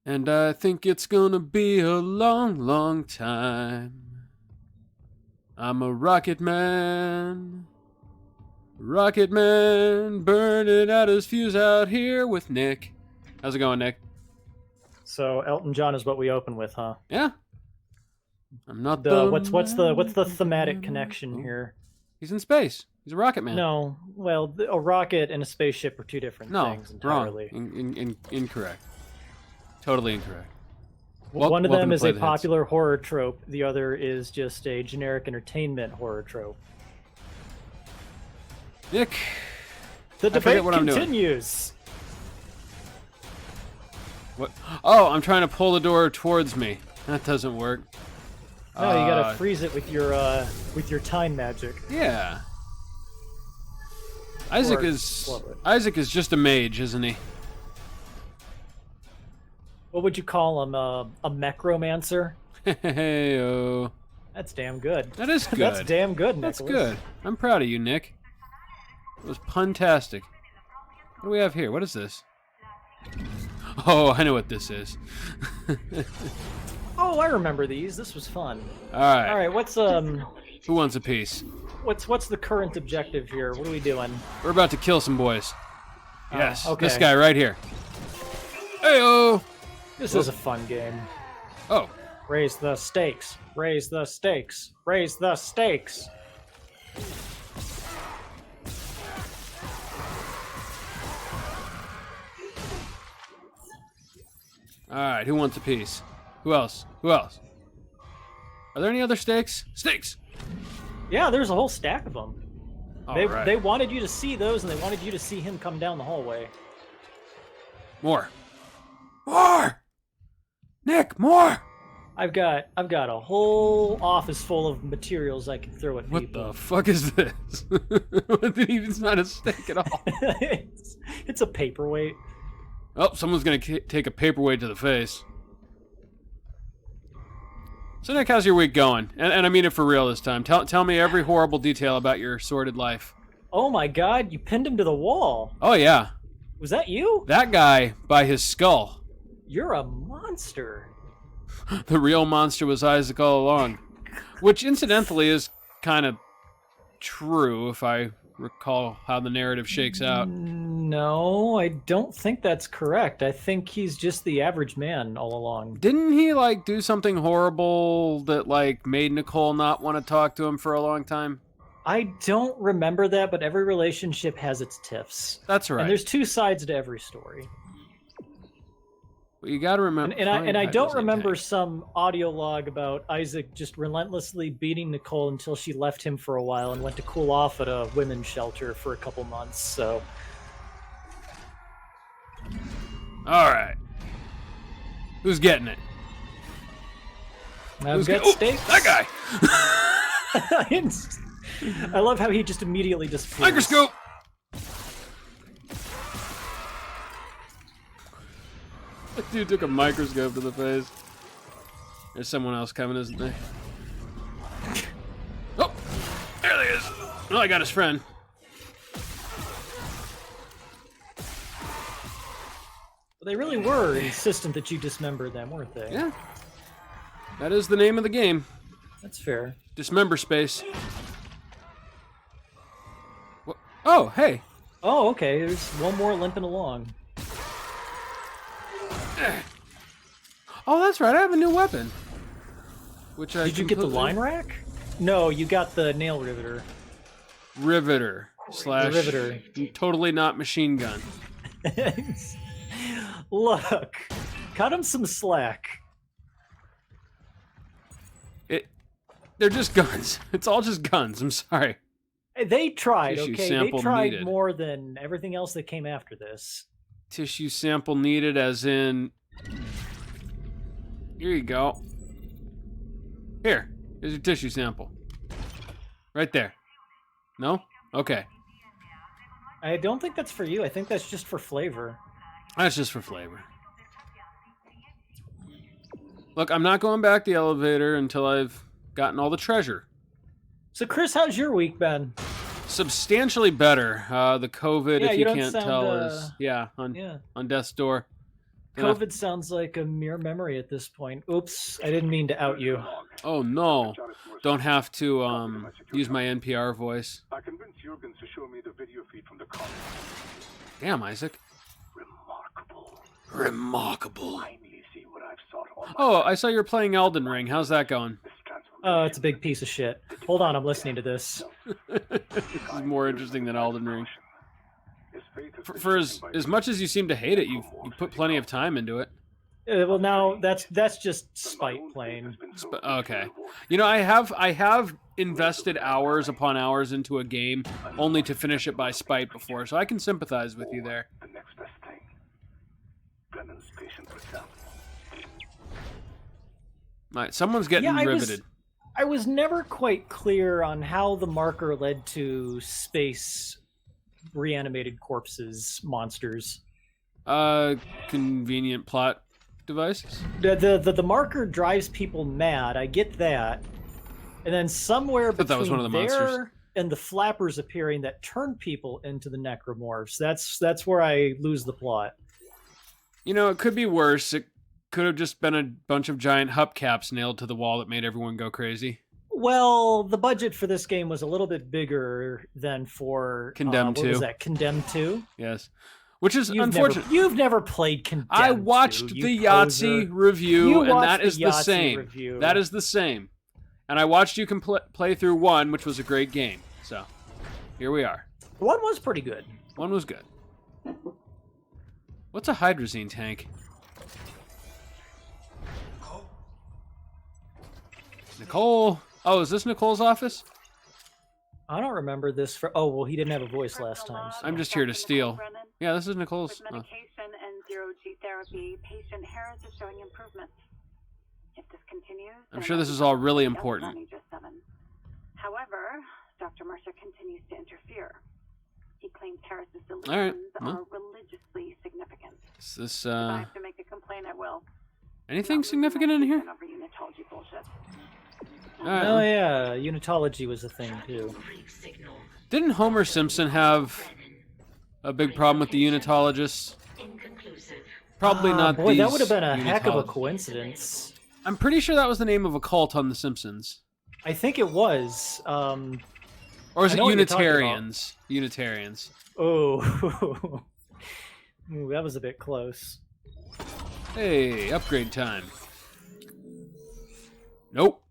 And I think it's gonna be a long, long time. I'm a rocket man. Rocket man, burning out his fuse out here with Nick. How's it going, Nick? So Elton John is what we open with, huh? Yeah. I'm not What's the thematic connection here? He's in space. He's a rocket man. No, well, a rocket and a spaceship are two different things entirely. Wrong. Incorrect. Totally incorrect. One of them is a popular horror trope. The other is just a generic entertainment horror trope. Nick, the debate continues. What? Oh, I'm trying to pull the door towards me. That doesn't work. No, you gotta freeze it with your time magic. Yeah. Isaac is just a mage, isn't he? What would you call him? A mechromancer? Hey-oh. That's damn good. That is good. That's damn good, Nicholas. That's good. I'm proud of you, Nick. It was puntastic. What do we have here? What is this? Oh, I know what this is. Oh, I remember these. This was fun. All right. All right. What's Who wants a piece? What's the current objective here? What are we doing? We're about to kill some boys. Yes. Okay. This guy right here. Hey-oh. This is a fun game. Oh. Raise the stakes. Raise the stakes. Raise the stakes. All right. Who wants a piece? Who else? Who else? Are there any other stakes? Stakes. Yeah, there's a whole stack of them. They wanted you to see those, and they wanted you to see him come down the hallway. More. More. Nick, more. I've got a whole office full of materials I can throw at people. What the fuck is this? It's not a stake at all. It's a paperweight. Oh, someone's gonna take a paperweight to the face. So Nick, how's your week going? And I mean it for real this time. Tell me every horrible detail about your sordid life. Oh my God, you pinned him to the wall. Oh yeah. Was that you? That guy by his skull. You're a monster. The real monster was Isaac all along. Which incidentally is kind of true if I recall how the narrative shakes out. No, I don't think that's correct. I think he's just the average man all along. Didn't he do something horrible that made Nicole not want to talk to him for a long time? I don't remember that, but every relationship has its tiffs. That's right. And there's two sides to every story. Well, you got to remember. And I don't remember some audio log about Isaac just relentlessly beating Nicole until she left him for a while and went to cool off at a women's shelter for a couple months. So. All right. Who's getting it? I've got steak. That guy. I love how he just immediately disappears. Microscope. That dude took a microscope to the face. There's someone else coming, isn't there? Oh, there he is. Oh, I got his friend. They really were insistent that you dismember them, weren't they? Yeah. That is the name of the game. That's fair. Dismember space. What? Oh, hey. Oh, okay. There's one more limping along. Oh, that's right. I have a new weapon. Did you get the line rack? No, you got the nail riveter. Riveter / riveter. Totally not machine gun. Look, cut him some slack. They're just guns. It's all just guns. I'm sorry. They tried, Tissue okay? sample They tried needed. more than everything else that came after this. Tissue sample needed, as in. Here you go. Here's your tissue sample. Right there. No? Okay. I don't think that's for you. I think that's just for flavor. That's just for flavor. Look, I'm not going back the elevator until I've gotten all the treasure. So, Chris, how's your week been? Substantially better. The COVID, Yeah, if you you don't can't sound, tell, is on death's door. COVID sounds like a mere memory at this point. Oops, I didn't mean to out you. Oh no! Don't have to use my NPR voice. I convinced Jurgens to show me the video feed from the car. Damn, Isaac. Remarkable. Remarkable. Finally see what I've sought all my Oh, I saw you're playing Elden Ring. How's that going? This transformation Oh, it's a big piece of shit. Hold on, I'm listening to this. This is more interesting than Elden Ring. His faith has been For shaken as by much as you seem to hate it, you put plenty of time into it. Well, now that's just spite playing. Okay. You know, I have invested hours upon hours into a game only to finish it by spite before, so I can sympathize with you there. the next best thing. Brennan's patient herself. All right, someone's getting riveted. I was never quite clear on how the marker led to space reanimated corpses monsters. Convenient plot devices. The marker drives people mad. I get that, and then somewhere thought that was between one of the there monsters. and the flappers appearing that turn people into the necromorphs. That's where I lose the plot. You know, it could be worse. It could have just been a bunch of giant hubcaps nailed to the wall that made everyone go crazy. Well, the budget for this game was a little bit bigger than for Condemned what was 2. that? Condemned 2? Yes. Which is unfortunate. You've never played Condemned 2. I watched you the poser. Yahtzee review, You and that watched is the the Yahtzee same. review. That is the same. And I watched you play through 1, which was a great game. So, here we are. One was pretty good. 1 was good. What's a hydrazine tank? Nicole. Oh, is this Nicole's office? I don't remember this for. Oh well, he didn't have a voice last time. So. I'm just here to steal. Brennan. Yeah, this is Nicole's. With medication and zero-G therapy, patient Harris is showing improvement. If this continues, I'm then sure this it is will all really be important. only just 7. However, Dr. Mercer continues to interfere. He claims Harris's delusions All right, well. are religiously significant. Is this, If I have to make a complaint, I will. anything Not significant in losing my here? treatment over unitology bullshit. Alright. Oh yeah, unitology was a thing too. Didn't Homer Simpson have a big problem with the unitologists? Probably not Boy, these that would have been a heck of a unitologists. coincidence. I'm pretty sure that was the name of a cult on The Simpsons. I think it was. Or is I it know what you're talking about. Unitarians? Unitarians. Oh, Ooh, that was a bit close. Hey, upgrade time. Nope.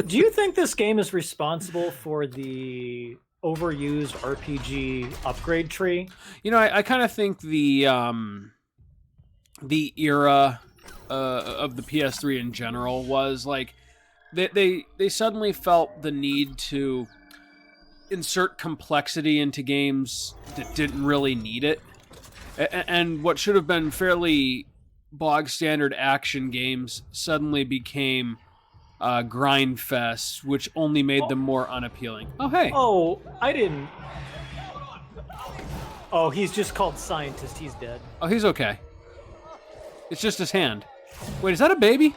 Do you think this game is responsible for the overused RPG upgrade tree? You know, I kind of think the era of the PS3 in general was like they suddenly felt the need to insert complexity into games that didn't really need it, and what should have been fairly bog standard action games suddenly became grind fests, which only made them more unappealing. Oh hey. Oh, I didn't. Oh, he's just called scientist. He's dead. Oh, he's okay. It's just his hand. Wait, is that a baby?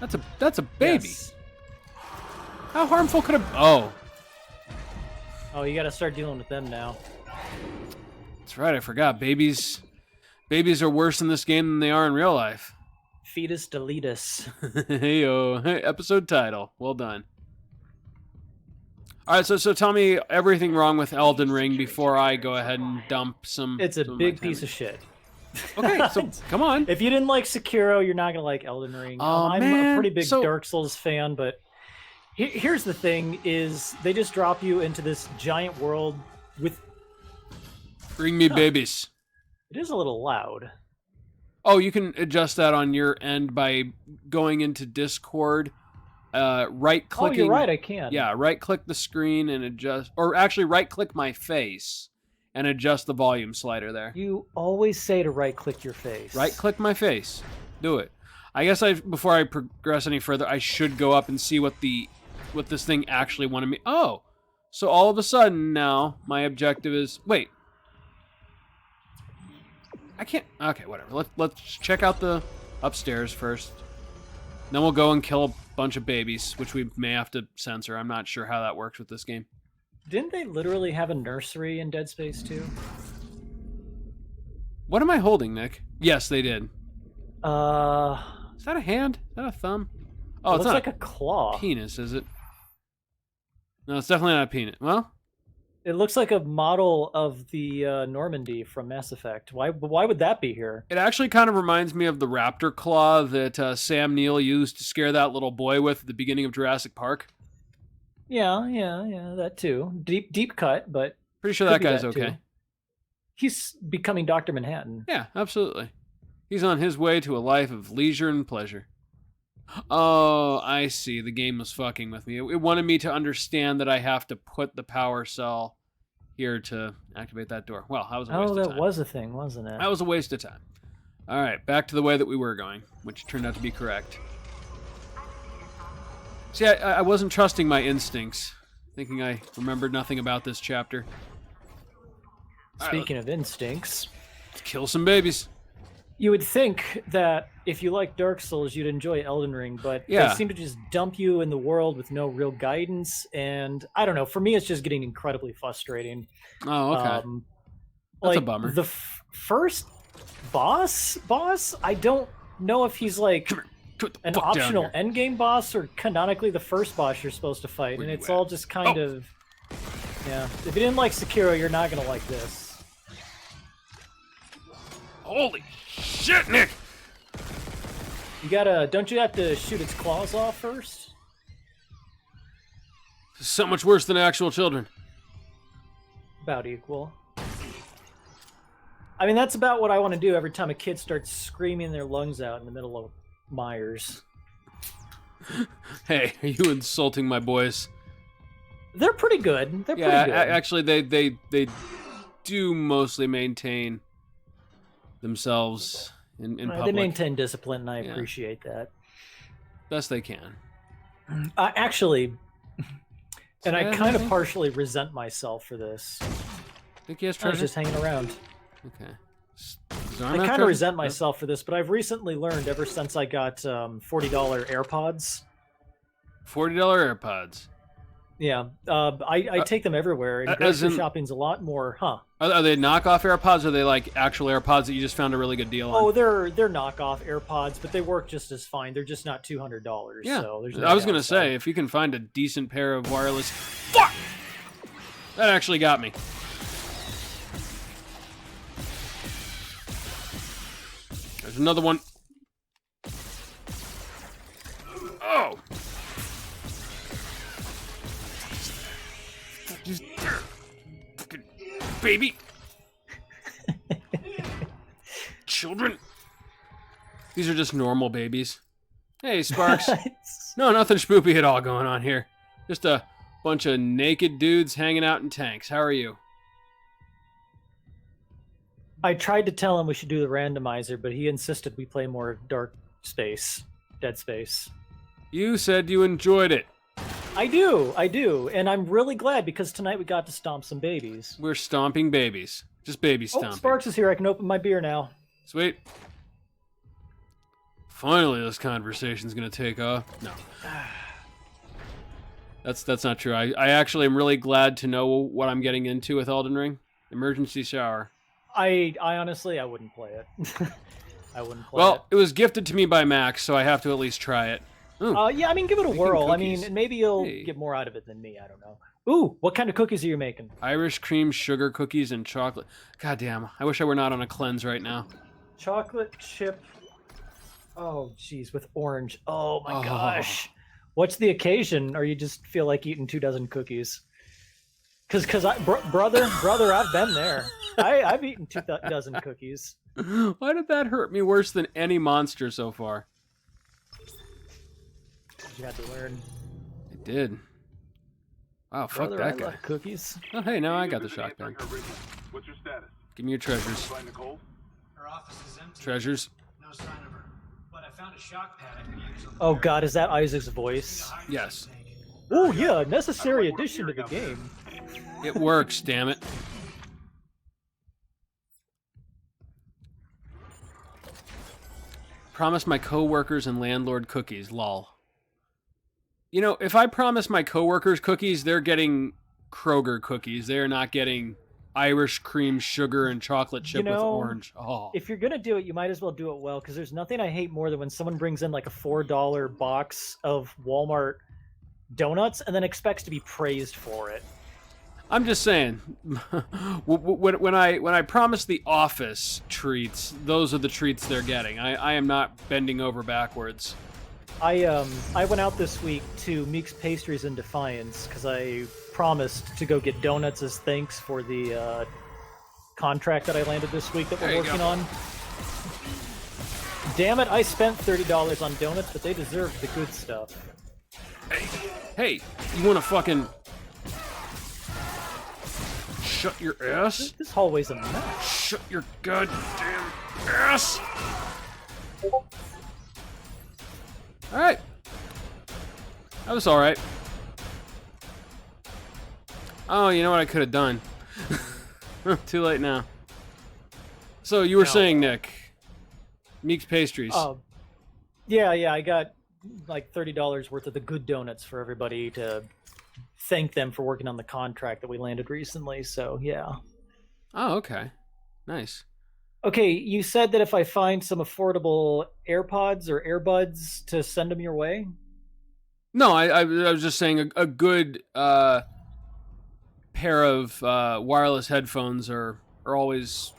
That's a baby. Yes. How harmful could a... Oh, Oh, you got to start dealing with them now. that's right. I forgot. Babies are worse in this game than they are in real life. Fetus Deletus. Hey-o. Hey, episode title. Well done. All right, so tell me everything wrong with Elden Ring before I go ahead and dump some... It's a some of big my time piece in. of shit. Okay, so come on. If you didn't like Sekiro, you're not gonna like Elden Ring. Oh, I'm man. a pretty big So- Dark Souls fan, but here's the thing: is they just drop you into this giant world with. Bring me babies. It is a little loud. Oh, you can adjust that on your end by going into Discord, right-clicking... Oh, you're right. I can. Yeah, right-click the screen and adjust... Or actually, right-click my face and adjust the volume slider there. You always say to right-click your face. Right-click my face. Do it. I guess before I progress any further, I should go up and see what this thing actually wanted me... Oh! So all of a sudden now, my objective is... Wait. I can't... Okay, whatever. Let's check out the upstairs first. Then we'll go and kill a bunch of babies, which we may have to censor. I'm not sure how that works with this game. Didn't they literally have a nursery in Dead Space 2? What am I holding, Nick? Yes, they did. Uh, Is that a hand? Is that a thumb? Oh, it it's looks not like a claw. penis, is it? No, it's definitely not a penis. Well, It looks like a model of the Normandy from Mass Effect. Why would that be here? it actually kind of reminds me of the raptor claw that Sam Neill used to scare that little boy with at the beginning of Jurassic Park. Yeah, that too. Deep cut, but Pretty sure could that be guy's that too. okay. He's becoming Dr. Manhattan. Yeah, absolutely. He's on his way to a life of leisure and pleasure. Oh, I see. The game was fucking with me. It wanted me to understand that I have to put the power cell here to activate that door. Well, that was a waste of time. Oh, that was a thing, wasn't it? That was a waste of time. All right, back to the way that we were going, which turned out to be correct. See, I wasn't trusting my instincts, thinking I remembered nothing about this chapter. Speaking of instincts, Let's kill some babies. you would think that if you like Dark Souls, you'd enjoy Elden Ring, but Yeah. they seem to just dump you in the world with no real guidance. And I don't know. For me, it's just getting incredibly frustrating. Oh, okay. That's a Like bummer. the first boss, I don't know if he's like Come here. Put the an fuck down optional here. endgame boss or canonically the first boss you're supposed to fight, Where and you it's at? all just kind Oh. of yeah. If you didn't like Sekiro, you're not gonna like this. Holy shit, Nick! Don't you have to shoot its claws off first? This is so much worse than actual children. About equal. I mean, that's about what I want to do every time a kid starts screaming their lungs out in the middle of Myers. Hey, are you insulting my boys? They're pretty good. They're Yeah, pretty good. actually, they do mostly maintain themselves in They public maintain discipline, and I Yeah. appreciate that. best they can. Actually, and I Yeah, kind of maybe? partially resent myself for this. Think he has I was treasure? just hanging around. Okay. I kind of resent myself for this, but I've recently learned ever since I got $40 AirPods. $40 AirPods. Yeah, I take them everywhere, and as grocery in- shopping's a lot more, Are they knockoff AirPods, or are they like actual AirPods that you just found a really good deal on? Oh, they're knockoff AirPods, but they work just as fine. They're just not $200. Yeah, So there's no I was gonna downside. say, if you can find a decent pair of wireless, fuck, that actually got me. There's another one. Oh, fucking baby, children. These are just normal babies. Hey, Sparks. No, nothing spoopy at all going on here. Just a bunch of naked dudes hanging out in tanks. How are you? I tried to tell him we should do the randomizer, but he insisted we play more Dead Space. You said you enjoyed it. I do, and I'm really glad because tonight we got to stomp some babies. We're stomping babies. Just baby stomping. Oh, Sparks is here. I can open my beer now. Sweet. Finally, this conversation's gonna take off. No. That's not true. I actually am really glad to know what I'm getting into with Elden Ring. Emergency shower. I honestly, I wouldn't play it. I wouldn't play Well, it was gifted to me by Max, so I have to at least try it. Ooh, it. Yeah, I mean, give it a Making whirl. I cookies. mean, maybe you'll Hey. get more out of it than me. I don't know. Ooh, what kind of cookies are you making? Irish cream sugar cookies and chocolate. God damn, I wish I were not on a cleanse right now. Chocolate chip. Oh, geez, with orange. Oh my Oh. gosh. What's the occasion? Or you just feel like eating 24 cookies? Because brother, I've been there. I've eaten 24 cookies. Why did that hurt me worse than any monster so far? You had to learn. It did. Wow, fuck Brother, that I guy. love cookies. Oh, hey, now I got the Visiting shotgun. Dr. Ridley. What's your status? Give me your treasures. Find Nicole? Her office is empty. Treasures? No sign of her. But I found a shock pad I could use on the Oh bear. god, is that Isaac's voice? Yes. Oh yeah, necessary addition to the game. It works, damn it. Promise my coworkers and landlord cookies, lol. You know, if I promise my coworkers cookies, they're getting Kroger cookies. They're not getting Irish cream sugar and chocolate chip You with know, orange. Oh, If you're gonna do it, you might as well do it well, because there's nothing I hate more than when someone brings in like a $4 box of Walmart donuts and then expects to be praised for it. I'm just saying. when I promise the office treats, those are the treats they're getting. I am not bending over backwards. I went out this week to Meek's Pastries in Defiance because I promised to go get donuts as thanks for the contract that I landed this week that There we're you working go. on. Damn it, I spent $30 on donuts, but they deserved the good stuff. Hey, you want to fucking shut your ass? This hallway's a mess. Shut your goddamn ass! Alright. That was alright. Oh, you know what I could have done? Too late now. So, you were No. saying, Nick, Meek's Pastries. Yeah, I got like $30 worth of the good donuts for everybody to thank them for working on the contract that we landed recently, so yeah. Oh, okay. Nice. Okay, you said that if I find some affordable AirPods or earbuds to send them your way? No, I was just saying a good pair of wireless headphones are always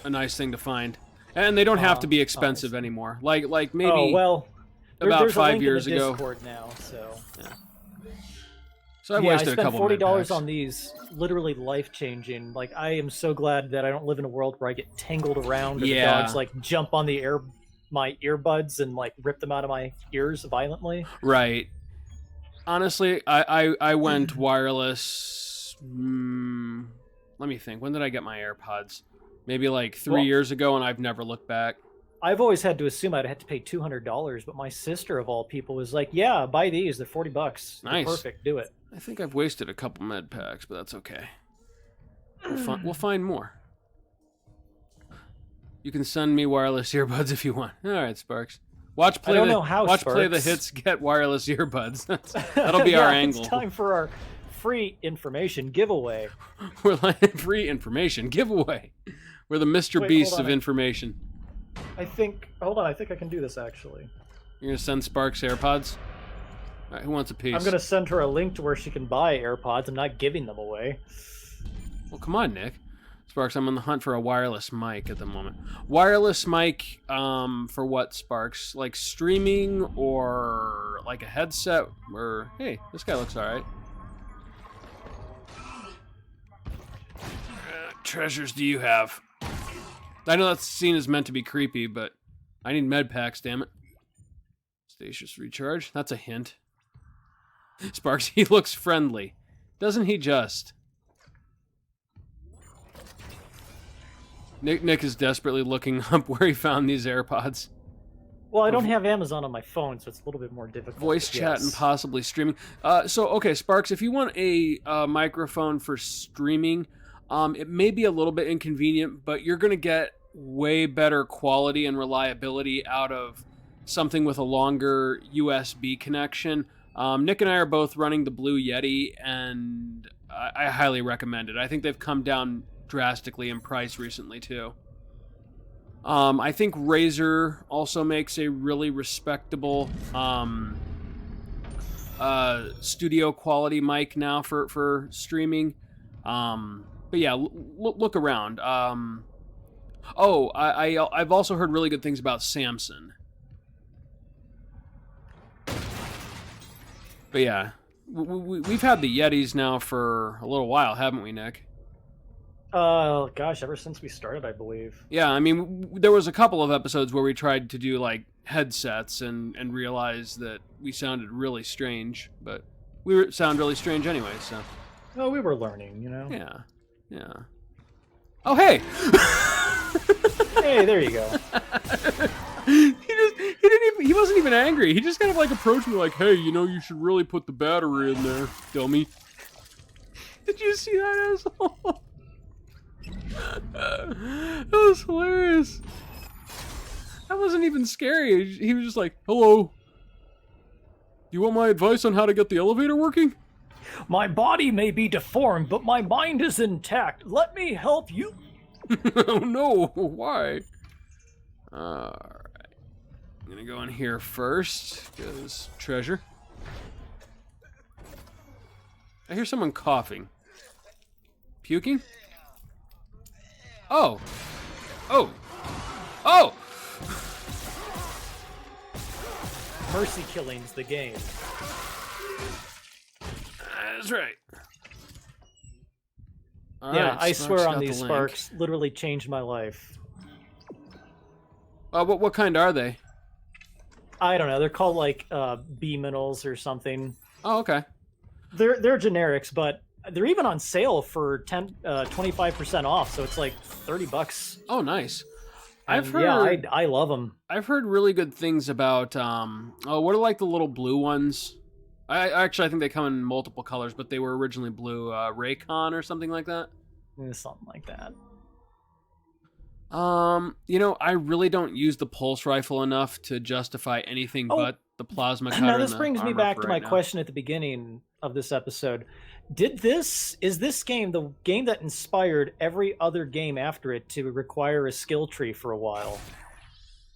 a nice thing to find. And they don't have to be expensive anymore. Like maybe Oh, well, about there's a 5 link years in the ago. Discord now, so... So I've yeah, I wasted a spent couple $40 med on these, literally life-changing. Like, I am so glad that I don't live in a world where I get tangled around or the Yeah. dogs, like, jump on my earbuds and, like, rip them out of my ears violently. Right. Honestly, I went wireless. Let me think. When did I get my AirPods? Maybe like 3 years ago, and I've never looked back. I've always had to assume I'd have to pay $200, but my sister, of all people, was like, yeah, buy these. They're $40. They're Nice. perfect. Do it. I think I've wasted a couple med packs, but that's okay. We'll find more. You can send me wireless earbuds if you want. All right, Sparks. Watch play. I don't know how, Watch play the Sparks. hits. Get wireless earbuds. That'll be yeah, our angle. It's time for our free information giveaway. We're like free information giveaway. We're the Mr. Wait, Beast hold of on. information. Hold on, I think I can do this, actually. You're gonna send Sparks AirPods. All right, who wants a piece? I'm going to send her a link to where she can buy AirPods. I'm not giving them away. Well, come on, Nick. Sparks, I'm on the hunt for a wireless mic at the moment. Wireless mic, for what, Sparks? Like streaming or like a headset? Or, hey, this guy looks alright. Treasures do you have? I know that scene is meant to be creepy, but I need med packs, damn it. Stasis recharge? That's a hint. Sparks, he looks friendly. Doesn't he just? Nick is desperately looking up where he found these AirPods. Well, I don't have Amazon on my phone, so it's a little bit more difficult. Voice chat Yes. and possibly streaming. Okay, Sparks, if you want a microphone for streaming, it may be a little bit inconvenient, but you're going to get way better quality and reliability out of something with a longer USB connection. Nick and I are both running the Blue Yeti, and I highly recommend it. I think they've come down drastically in price recently, too. I think Razer also makes a really respectable studio quality mic now for streaming. But yeah, look around. I've also heard really good things about Samson. But yeah, we've had the Yetis now for a little while, haven't we, Nick? Gosh, ever since we started, I believe. Yeah, I mean, there was a couple of episodes where we tried to do, like, headsets and realized that we sounded really strange, but we sound really strange anyway, so... Oh, we were learning, you know? Yeah. Oh, hey! Hey, there you go. He wasn't even angry. He just kind of, like, approached me like, hey, you know, you should really put the battery in there, dummy. Did you see that, asshole? That was hilarious. That wasn't even scary. He was just like, hello. Do you want my advice on how to get the elevator working? My body may be deformed, but my mind is intact. Let me help you. Oh no, why? Alright. I'm gonna go in here first, because treasure. I hear someone coughing. Puking? Oh! Oh! Oh! Mercy killing's the game. That's right. All Yeah, right, I Sparks swear on got these the link. sparks literally changed my life. What kind are they? I don't know. They're called like bee minerals or something. Oh, okay. They're generics, but they're even on sale for 25% off. So it's like $30. Oh, nice. And I've heard. yeah, I love them. I've heard really good things about. Oh, what are like the little blue ones? I think they come in multiple colors, but they were originally blue. Raycon or something like that. Something like that. I really don't use the pulse rifle enough to justify anything but the plasma cutter. Now this and the brings me armor back for to right my now. question at the beginning of this episode. Is this game the game that inspired every other game after it to require a skill tree for a while?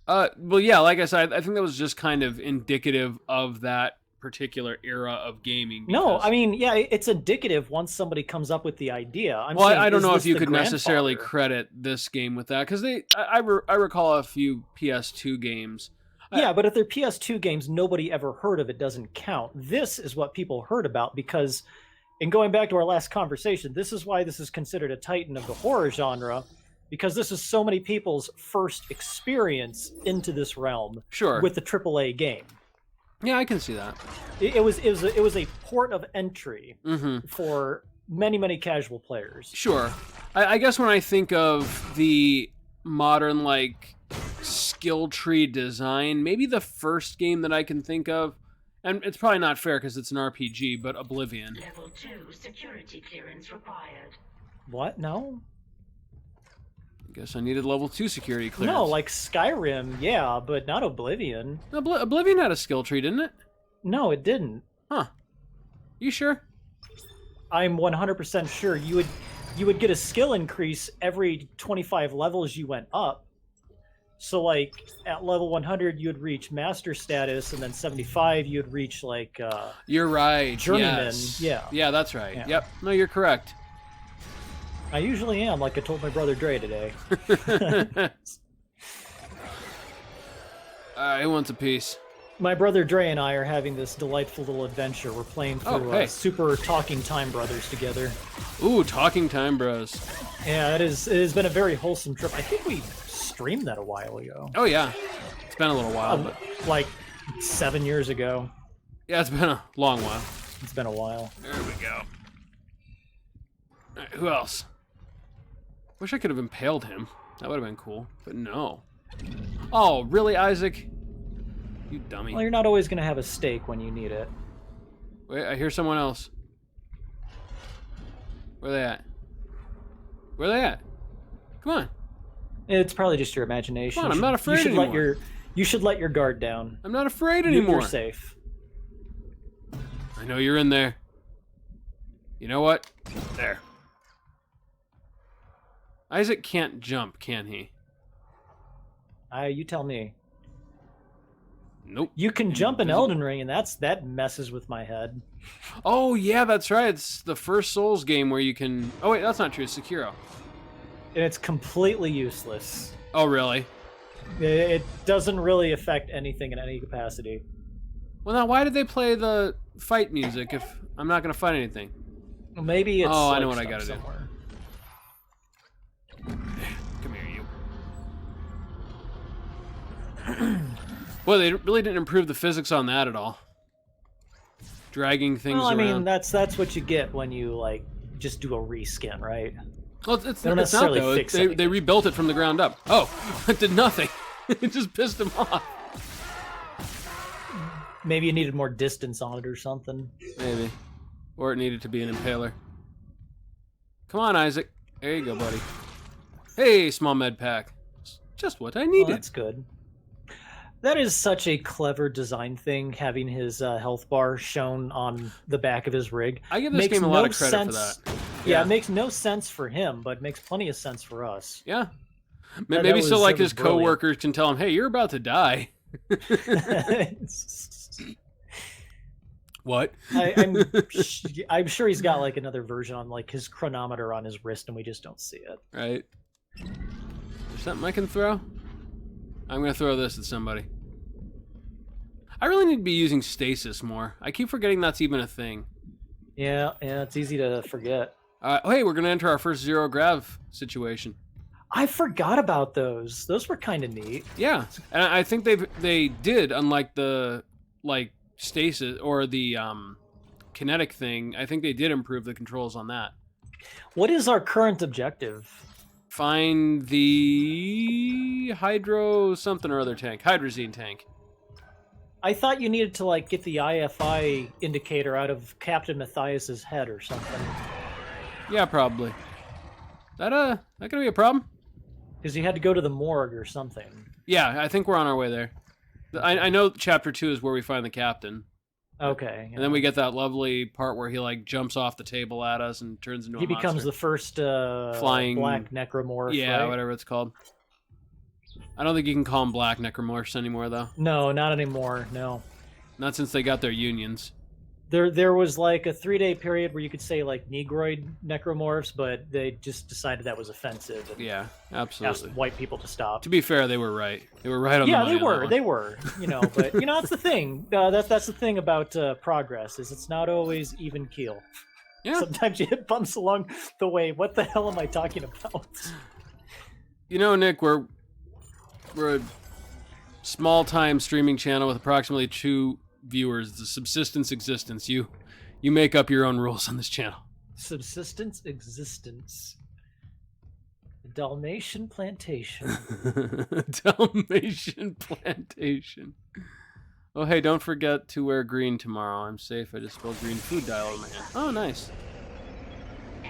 Well, yeah, like I said, I think that was just kind of indicative of that particular era of gaming. No, because- I mean, yeah, it's indicative once somebody comes up with the idea. Well, saying, I don't is know this if you the could necessarily grandfather? credit this game with that, because I recall a few PS2 games. Yeah, but if they're PS2 games nobody ever heard of, it doesn't count. This is what people heard about because, in going back to our last conversation, this is why this is considered a titan of the horror genre, because this is so many people's first experience into this realm Sure. with the AAA game. Yeah, I can see that. It was a port of entry Mm-hmm. for many casual players. Sure. I guess when I think of the modern, like, skill tree design, maybe the first game that I can think of, and it's probably not fair because it's an RPG, but Oblivion. Level 2 security clearance required. What? No? I guess I needed level 2 security clearance. No, like Skyrim, yeah, but not Oblivion. Oblivion had a skill tree, didn't it? No, it didn't. Huh. You sure? I'm 100% sure you would get a skill increase every 25 levels you went up. So like at level 100 you'd reach master status, and then 75 you'd reach like You're right. journeyman. Yes. Yeah. Yeah, that's right. Yeah. Yep. No, you're correct. I usually am, like I told my brother Dre today. Who wants a piece? My brother Dre and I are having this delightful little adventure. We're playing through hey. Super Talking Time Brothers together. Ooh, Talking Time Bros. Yeah, it has been a very wholesome trip. I think we streamed that a while ago. Oh, yeah. It's been a little while, but Like 7 years ago. yeah, it's been a long while. It's been a while. There we go. All right, who else? Wish I could have impaled him. That would have been cool, but no. Oh, really, Isaac? You dummy. Well, you're not always going to have a stake when you need it. Wait, I hear someone else. Where they at? Where they at? Come on. It's probably just your imagination. Come on, I'm not afraid you should anymore. You should let your guard down. I'm not afraid You're anymore. safe. I know you're in there. You know what? There. Isaac can't jump, can he? You tell me. Nope. You can jump in Invisible. Elden Ring, and that messes with my head. Oh, yeah, that's right. It's the first Souls game where you can... Oh, wait, that's not true. It's Sekiro. And it's completely useless. Oh, really? It doesn't really affect anything in any capacity. Well, now, why did they play the fight music if I'm not going to fight anything? Maybe it's. Oh, I like, know what I stuck gotta do. somewhere. Come here, you. Well, they really didn't improve the physics on that at all. Dragging things Well, I around. mean, that's what you get when you like just do a reskin, right? Well, They don't it's not, necessarily though. fix They anything. rebuilt it from the ground up. Oh, it did nothing. It just pissed him off. Maybe you needed more distance on it or something. Maybe. Or it needed to be an impaler. Come on, Isaac. There you go, buddy. Hey, small med pack. Just what I Well, needed. that's good. That is such a clever design thing, having his health bar shown on the back of his rig. I give this game a lot of credit for that. Yeah, it makes no sense for him, but makes plenty of sense for us. Yeah. That Maybe so like his brilliant. coworkers can tell him, hey, you're about to die. What? I'm sure he's got like another version on like his chronometer on his wrist, and we just don't see it. Right. There's something I can throw? I'm going to throw this at somebody. I really need to be using stasis more. I keep forgetting that's even a thing. Yeah, it's easy to forget. Hey, we're going to enter our first zero grav situation. I forgot about those. Those were kind of neat. Yeah, and I think they did, unlike the stasis or the kinetic thing. I think they did improve the controls on that. What is our current objective? Find the hydro something or other tank, hydrazine tank. I thought you needed to like get the IFI indicator out of Captain Matthias's head or something. Yeah, probably. That gonna be a problem? Because you had to go to the morgue or something. Yeah, I think we're on our way there. I know Chapter 2 is where we find the captain. Okay. Yeah. And then we get that lovely part where he like jumps off the table at us and turns into a monster. He becomes the first flying black necromorph. Yeah, right? whatever it's called. I don't think you can call them black necromorphs anymore, though. No, not anymore. No. Not since they got their unions. There was like a 3-day period where you could say like Negroid necromorphs, but they just decided that was offensive. And Yeah, absolutely. asked white people to stop. To be fair, they were right. They were right on the money. Yeah, they were. You know, but you know that's the thing. That's the thing about progress is it's not always even keel. Yeah. Sometimes you hit bumps along the way. What the hell am I talking about? You know, Nick, we're a small-time streaming channel with approximately 2 viewers. It's a subsistence existence. You make up your own rules on this channel. Subsistence existence. The Dalmatian plantation. Dalmatian plantation. Oh, hey, don't forget to wear green tomorrow. I'm safe. I just spilled green food dye all over my hand. Oh, nice.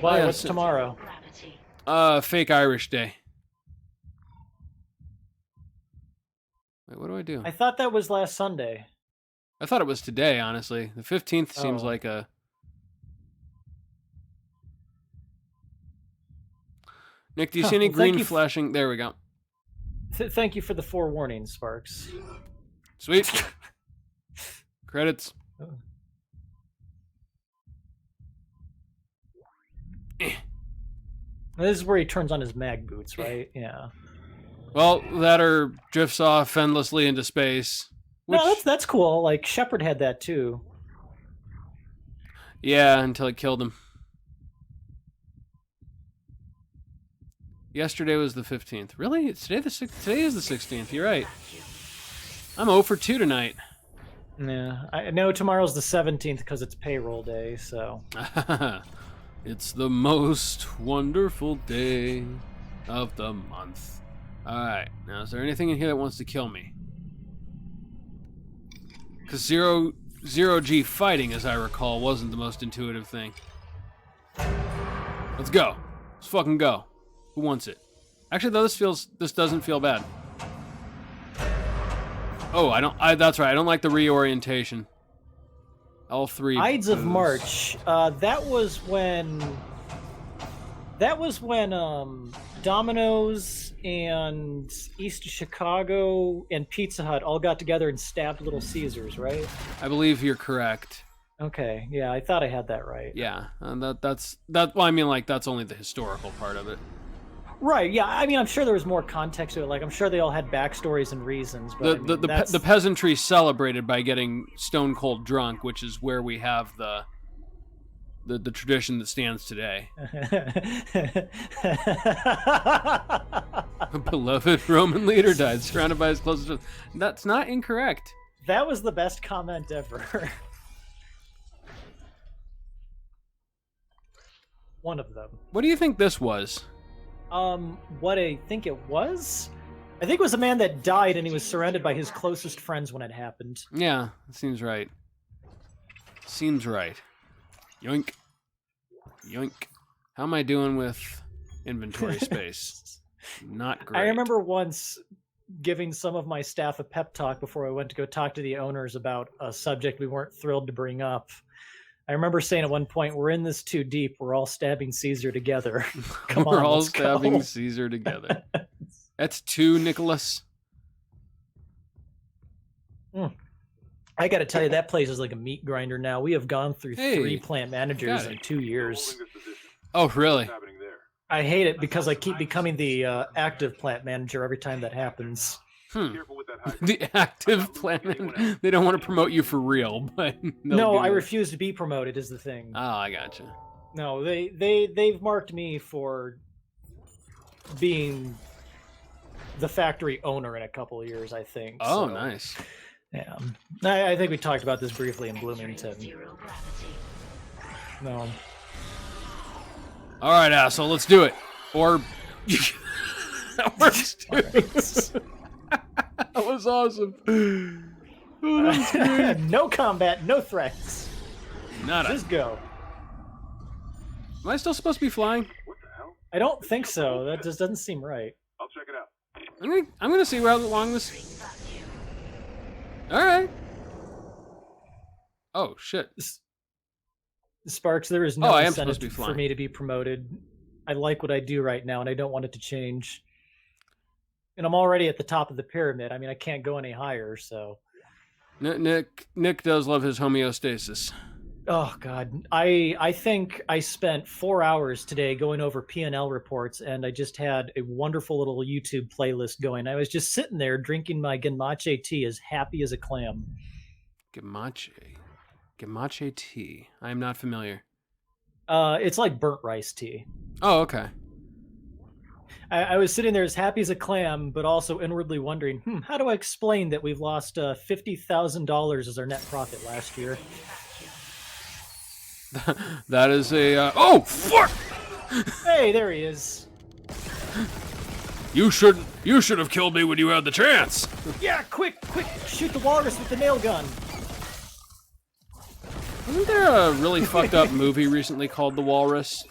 Why? Yeah, What's tomorrow? Fake Irish Day. Wait, what do I do? I thought that was last Sunday. I thought it was today, honestly. The 15th seems Oh. like a... Nick, do you see any Well, thank green you flashing? There we go. Thank you for the forewarning, Sparks. Sweet. Credits. Oh. This is where he turns on his mag boots, right? Yeah. Well, that or drifts off endlessly into space. Which, No, that's cool. Like Shepard had that too. yeah, until it killed him. Yesterday was the 15th. Really? It's today today is the 16th. You're right. I'm 0 for 2 tonight. Yeah, I know tomorrow's the 17th because it's payroll day. So It's the most wonderful day of the month. Alright, now is there anything in here that wants to kill me? Because zero-G fighting, as I recall, wasn't the most intuitive thing. Let's go. Let's fucking go. Who wants it? Actually, though, this doesn't feel bad. Oh, that's right, I don't like the reorientation. L3. Ides of March. That was when Domino's and East Chicago and Pizza Hut all got together and stabbed Little Caesars, right? I believe you're correct. Okay, yeah, I thought I had that right. Yeah, that's well, I mean, like, that's only the historical part of it. Right, yeah, I mean, I'm sure there was more context to it. Like, I'm sure they all had backstories and reasons. But The peasantry celebrated by getting stone cold drunk, which is where we have the tradition that stands today. A beloved Roman leader died, surrounded by his closest friends. That's not incorrect. That was the best comment ever. One of them. What do you think this was? What I think it was? I think it was a man that died and he was surrounded by his closest friends when it happened. Yeah, it seems right. Seems right. Yoink. Yoink. How am I doing with inventory space? Not great. I remember once giving some of my staff a pep talk before I went to go talk to the owners about a subject we weren't thrilled to bring up. I remember saying at one point, "We're in this too deep. We're all stabbing Caesar together." Come on, We're all let's stabbing go. Caesar together. That's two, Nicholas. I got to tell you, that place is like a meat grinder now. We have gone through Hey, 3 plant managers got it. in 2 years. Holding this position. Oh, really? What's happening there? I hate it because I keep becoming the active plant manager every time that happens. Careful with that high. The active plan. They don't want to promote you for real, but No, I refuse to be promoted is the thing. Oh, I gotcha. No, they've marked me for being the factory owner in a couple of years, I think. Oh, so, nice. Yeah. I think we talked about this briefly in Bloomington. Zero gravity. No. All right, asshole, let's do it. Or that works too. That was awesome. Oh, that was great. No combat, no threats. Nada. Just go. Am I still supposed to be flying? What the hell? I don't think so. That just doesn't seem right. I'll check it out. I'm gonna see how long this. Vacuum. All right. Oh shit. Sparks, there is no I am incentive supposed to be for flying. me to be promoted. I like what I do right now, and I don't want it to change. And I'm already at the top of the pyramid. I mean, I can't go any higher, so... Nick does love his homeostasis. Oh, God. I think I spent 4 hours today going over P&L reports, and I just had a wonderful little YouTube playlist going. I was just sitting there drinking my Genmache tea as happy as a clam. Gemache tea. I am not familiar. It's like burnt rice tea. Oh, okay. I was sitting there as happy as a clam, but also inwardly wondering, how do I explain that we've lost $50,000 as our net profit last year? That is a... Oh, fuck! Hey, there he is. You should have killed me when you had the chance. Yeah, quick, shoot the walrus with the nail gun. Wasn't there a really fucked up movie recently called The Walrus?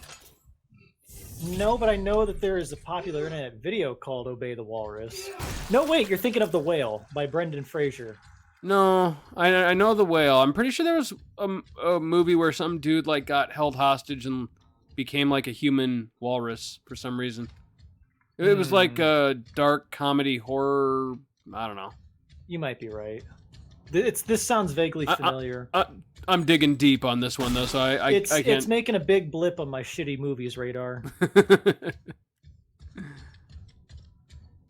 No, but I know that there is a popular internet video called Obey the Walrus. No, wait, you're thinking of The Whale by Brendan Fraser. No, I know The Whale. I'm pretty sure there was a movie where some dude like got held hostage and became like a human walrus for some reason. It was like a dark comedy horror. I don't know. You might be right. This sounds vaguely familiar. I'm digging deep on this one though, so I can't. It's making a big blip on my shitty movies radar.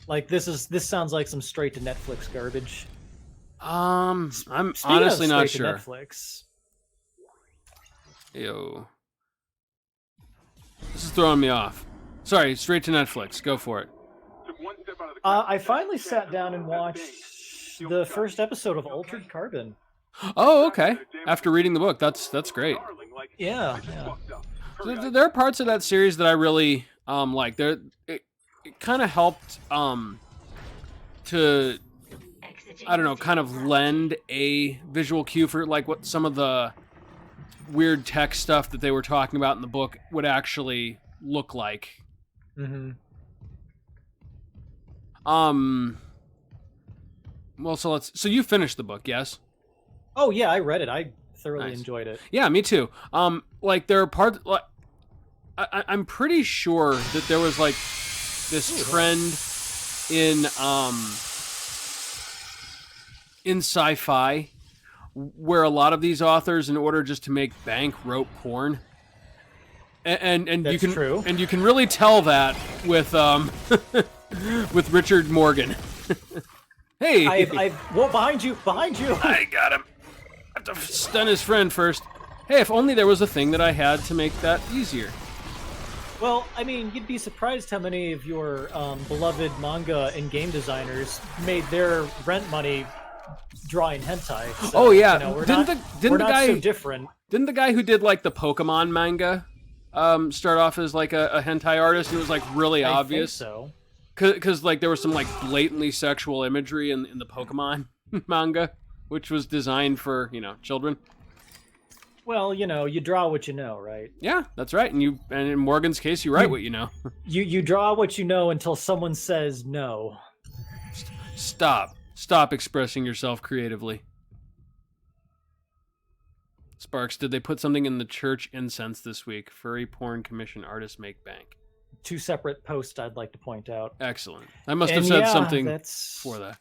Like this sounds like some straight to Netflix garbage. I'm Speaking honestly of not straight to sure. Netflix. Ew. This is throwing me off. Sorry, straight to Netflix. Go for it. Took one step out of the I finally sat down and watched the first episode of Altered Carbon. Oh, okay. After reading the book, that's great. darling, like, Yeah, I just yeah. fucked up. Hurry, There are parts of that series that I really like. It kind of helped to Exiting I don't know, kind of lend a visual cue for like what some of the weird tech stuff that they were talking about in the book would actually look like. Mm-hmm. Well, so you finished the book, yes? Oh yeah, I read it. I thoroughly Nice. enjoyed it. Yeah, me too. Like there are parts like I'm pretty sure that there was like this trend in sci-fi where a lot of these authors, in order just to make bank, wrote porn. And That's you can true. and you can really tell that with with Richard Morgan. Hey, Whoa, behind you! I got him. I have to stun his friend first. Hey, if only there was a thing that I had to make that easier. Well, I mean, you'd be surprised how many of your beloved manga and game designers made their rent money drawing hentai. So, Oh, yeah. you know, we're Didn't not, the we're not guy- so different. Didn't the guy who did like the Pokemon manga start off as like a hentai artist? It was like really I think obvious. so. Because like there was some like blatantly sexual imagery in the Pokemon manga, which was designed for, children. Well, you draw what you know, right? Yeah, that's right. And in Morgan's case, you write what you know. You draw what you know until someone says no. Stop expressing yourself creatively. Sparks, did they put something in the church incense this week? Furry porn commission artists make bank. 2 separate posts I'd like to point out. Excellent. I must have And said yeah, something that's... for that.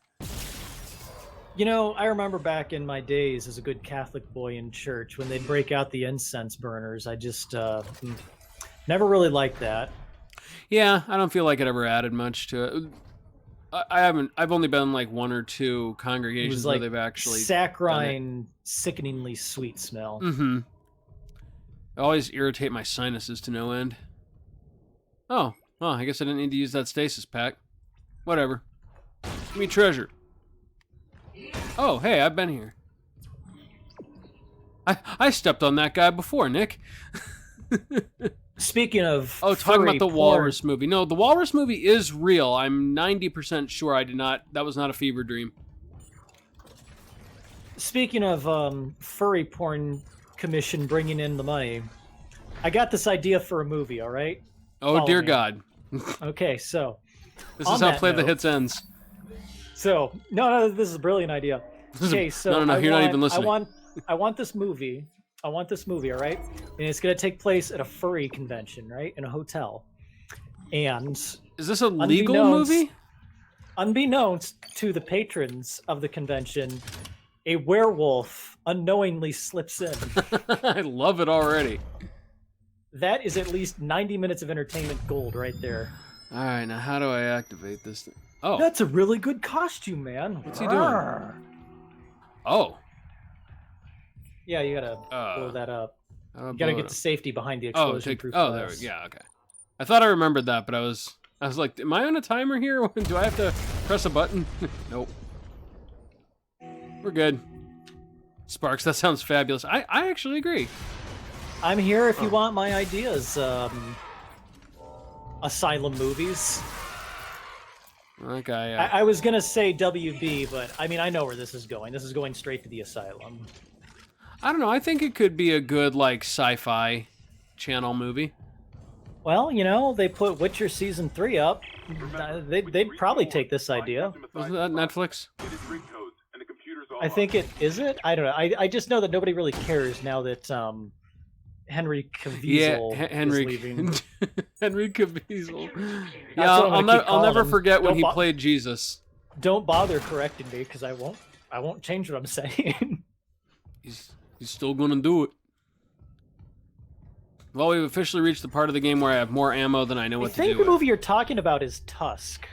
You know, I remember back in my days as a good Catholic boy in church when they'd break out the incense burners. I just never really liked that. Yeah, I don't feel like it ever added much to it. I've only been like 1 or 2 congregations where they've actually saccharine, sickeningly sweet smell. Mm-hmm. It always irritate my sinuses to no end. Oh, well, I guess I didn't need to use that stasis pack. Whatever. Give me treasure. Oh, hey, I've been here. I stepped on that guy before, Nick. Speaking of talking about the porn, Walrus movie. No, the Walrus movie is real. I'm 90% sure that was not a fever dream. Speaking of furry porn commission bringing in the money, I got this idea for a movie, all right? Oh, Follow dear me. God. Okay, so... This is how Play the Hits ends. So, no, this is a brilliant idea. Okay, so No, you're not even listening. I want this movie, all right? And it's going to take place at a furry convention, right? In a hotel. And... Is this a legal movie? Unbeknownst to the patrons of the convention, a werewolf unknowingly slips in. I love it already. That is at least 90 minutes of entertainment gold right there. All right, now how do I activate this thing? Oh. That's a really good costume, man. What's he doing? Oh. Yeah, you gotta blow that up. You gotta get to safety behind the Oh, explosion-proof there glass. we go. Yeah, okay. I thought I remembered that, but I was like, am I on a timer here? Do I have to press a button? Nope. We're good. Sparks, that sounds fabulous. I actually agree. I'm here if you want my ideas. Asylum movies. Okay. I was gonna say WB, but I mean I know where this is going. This is going straight to the asylum. I don't know. I think it could be a good like sci-fi channel movie. Well, you know, they put Witcher season 3 up. They'd probably take this idea. Wasn't that Netflix? I think it is it. I don't know. I just know that nobody really cares now that Henry Cavill is leaving. Henry Cavill. That's Yeah, what I'm gonna keep I'll never calling him. forget when Don't he played Jesus. Don't bother correcting me because I won't change what I'm saying. He's still gonna do it. Well, we've officially reached the part of the game where I have more ammo than I know what to do I think the with. movie you're talking about is Tusk.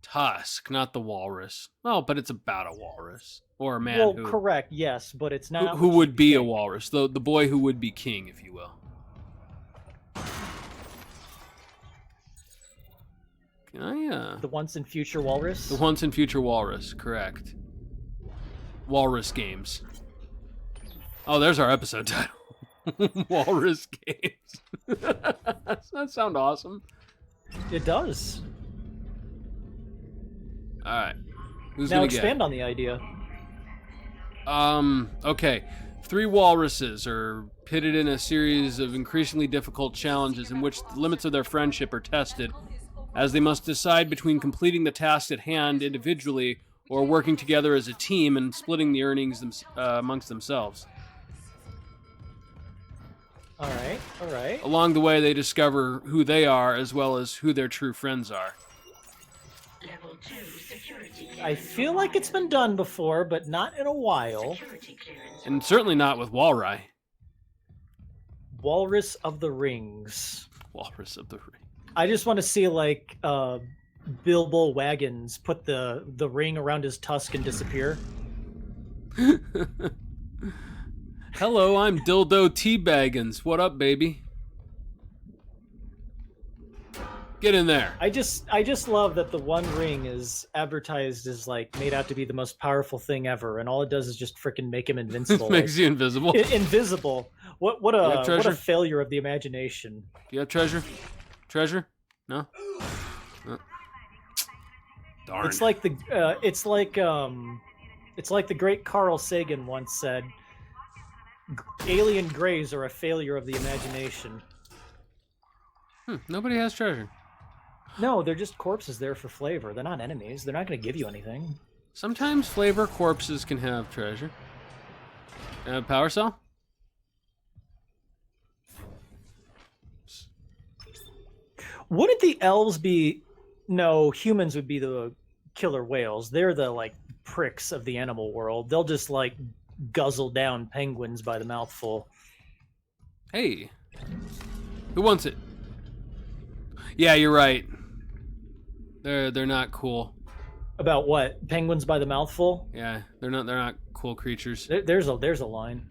Tusk, not the Walrus. Well, but it's about a walrus or a man Well, who correct, yes, but it's not. who what would you be a think. walrus, the boy who would be king, if you will. Can I? The once and future walrus. The once and future walrus, correct. Walrus games. Oh, there's our episode title. Walrus games. That sound awesome. It does. All right. Who's Now gonna expand on the idea. Okay. 3 walruses are pitted in a series of increasingly difficult challenges in which the limits of their friendship are tested, as they must decide between completing the task at hand individually or working together as a team and splitting the earnings amongst themselves. All right. Along the way, they discover who they are as well as who their true friends are. Level 2 security I feel like it's been done before, but not in a while. security clearance. And certainly not with Walrus. Walrus of the Rings. Walrus of the Ring. I just want to see like Bilbo Wagons put the ring around his tusk and disappear. Hello, I'm Dildo Teabaggins. What up, baby? Get in there. I just love that the One Ring is advertised as like made out to be the most powerful thing ever, and all it does is just freaking make him invincible. Makes you invisible. Invisible. What have a treasure? failure of the imagination. Do you have treasure? Treasure? No? Darn. It's like the great Carl Sagan once said, alien greys are a failure of the imagination. Nobody has treasure. No, they're just corpses there for flavor. They're not enemies. They're not going to give you anything. Sometimes flavor corpses can have treasure. Power cell? Wouldn't the elves be... No, humans would be the killer whales. They're the, like, pricks of the animal world. They'll just, like, guzzle down penguins by the mouthful. Hey. Who wants it? Yeah, you're right. They're not cool. About what? Penguins by the mouthful? Yeah, they're not cool creatures. There's a line.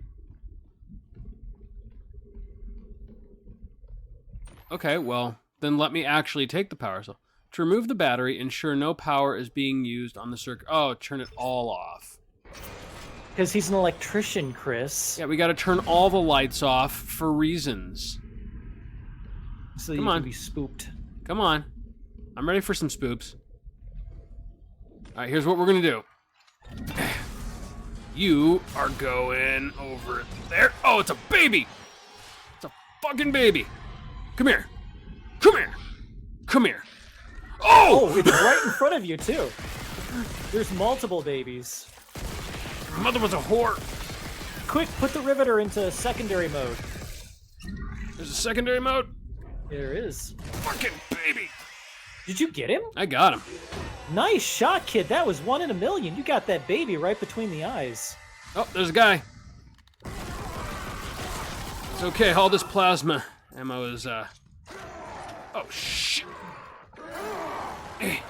Okay, well, then let me actually take the power cell. To remove the battery, ensure no power is being used on the circuit. Oh, turn it all off. Because he's an electrician, Chris. Yeah, we got to turn all the lights off for reasons. So you can be spooked. Come on. I'm ready for some spoops. All right, here's what we're going to do. You are going over there. Oh, it's a baby. It's a fucking baby. Come here. Come here. Come here. Oh! Oh, it's right in front of you, too. There's multiple babies. Your mother was a whore. Quick, put the riveter into secondary mode. There's a secondary mode? There is. Fucking baby. Did you get him? I got him. Nice shot, kid. That was 1 in a million. You got that baby right between the eyes. Oh, there's a guy. It's okay, all this plasma ammo is, Oh, shit. Hey.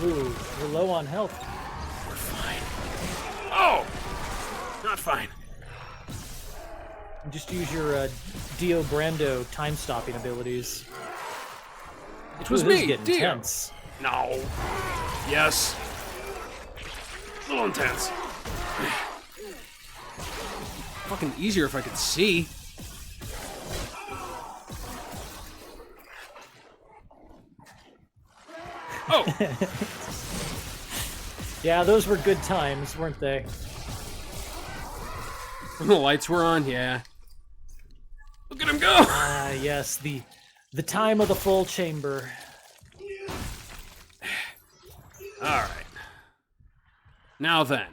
Ooh, we're low on health. We're fine. Oh! Not fine. Just use your Dio Brando time-stopping abilities. It was Ooh, this me, is getting Dio. tense. No. Yes. A little intense. Fucking easier if I could see. Oh! Yeah, those were good times, weren't they? When the lights were on, yeah. Look at him go! Ah, yes, the time of the full chamber. Alright. Now then.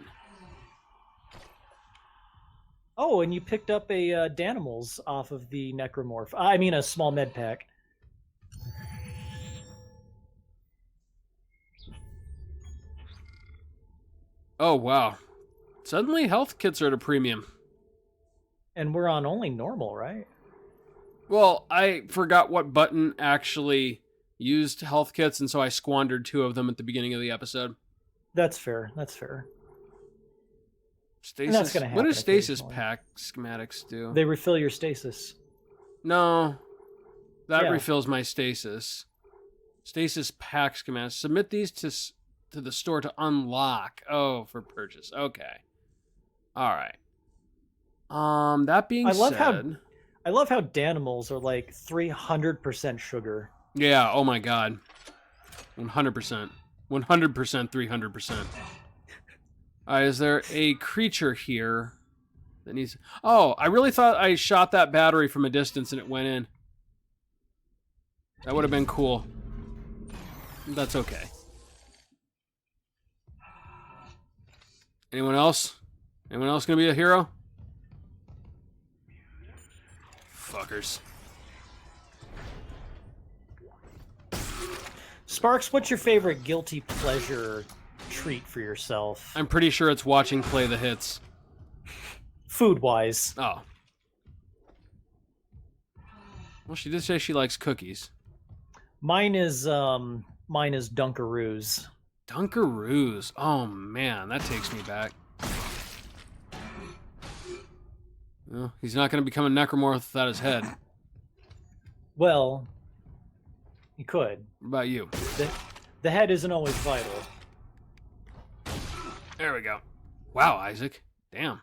Oh, and you picked up a Danimals off of the Necromorph. I mean, a small med pack. Oh, wow. Suddenly health kits are at a premium. And we're on only normal, right? Well, I forgot what button actually used health kits, and so I squandered 2 of them at the beginning of the episode. That's fair. That's fair. Stasis. That's gonna happen What do stasis occasionally. pack schematics do? They refill your stasis. No. That Yeah. refills my stasis. Stasis pack schematics. Submit these to the store to unlock. Oh, for purchase. Okay. All right. That being I love how- said, I love how Danimals are like 300% sugar. yeah. Oh my god. 100%. 100%. 300%. Is there a creature here that needs? Oh, I really thought I shot that battery from a distance and it went in. That would have been cool. That's okay. Anyone else? Anyone else gonna be a hero? Fuckers. Sparks, what's your favorite guilty pleasure treat for yourself? I'm pretty sure it's watching Play the Hits. Food-wise. Oh. Well, she did say she likes cookies. Mine is Dunkaroos. Dunkaroos. Oh man, that takes me back. Well, he's not going to become a necromorph without his head. Well, you could. What about you? The head isn't always vital. There we go. Wow, Isaac. Damn.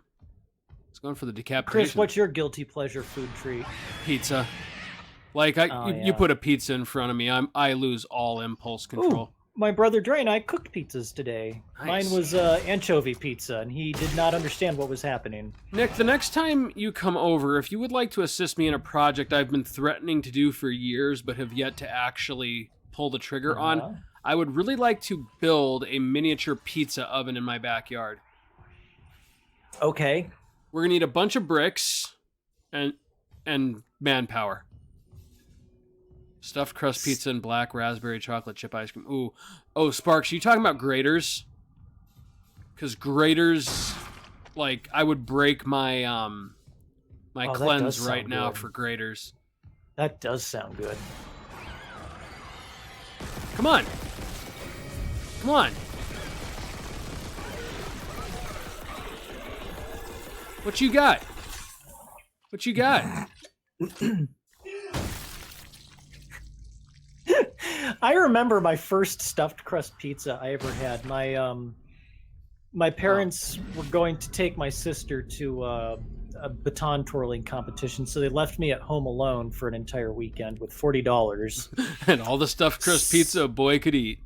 It's going for the decapitation. Chris, what's your guilty pleasure food treat? Pizza. Like, you Yeah. put a pizza in front of me, I lose all impulse control. My brother Dre and I cooked pizzas today. Nice. Mine was anchovy pizza, and he did not understand what was happening. Nick, the next time you come over, if you would like to assist me in a project I've been threatening to do for years but have yet to actually pull the trigger on, I would really like to build a miniature pizza oven in my backyard. Okay. We're going to need a bunch of bricks and manpower. Stuffed crust pizza and black raspberry chocolate chip ice cream. Ooh. Oh, Sparks, you talking about graters? Because graters, like, I would break my my cleanse right now for graters. That does sound good. Come on. Come on. What you got? What you got? I remember my first stuffed crust pizza I ever had. My parents were going to take my sister to a baton twirling competition, so they left me at home alone for an entire weekend with $40. And all the stuffed crust pizza a boy could eat.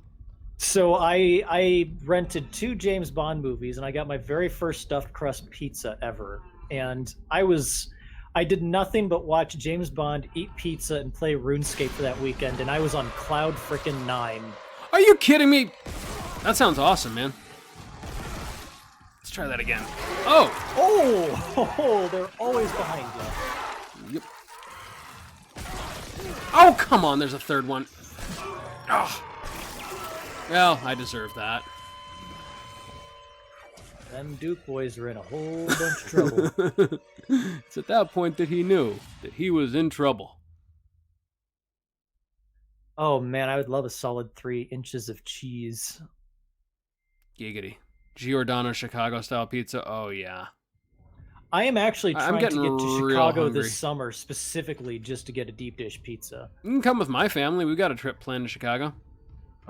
So I rented 2 James Bond movies, and I got my very first stuffed crust pizza ever. And I did nothing but watch James Bond eat pizza and play RuneScape for that weekend, and I was on cloud frickin' 9. Are you kidding me? That sounds awesome, man. Let's try that again. Oh! Oh, they're always behind you. Yep. Oh, come on, there's a third one. Oh. Well, I deserve that. Them Duke boys are in a whole bunch of trouble. It's at that point that he knew that he was in trouble. Oh man, I would love a solid 3 inches of cheese. Giggity. Giordano Chicago style pizza. Oh yeah. I am actually trying to get to Chicago hungry this summer specifically just to get a deep dish pizza. You can come with my family. We've got a trip planned to Chicago.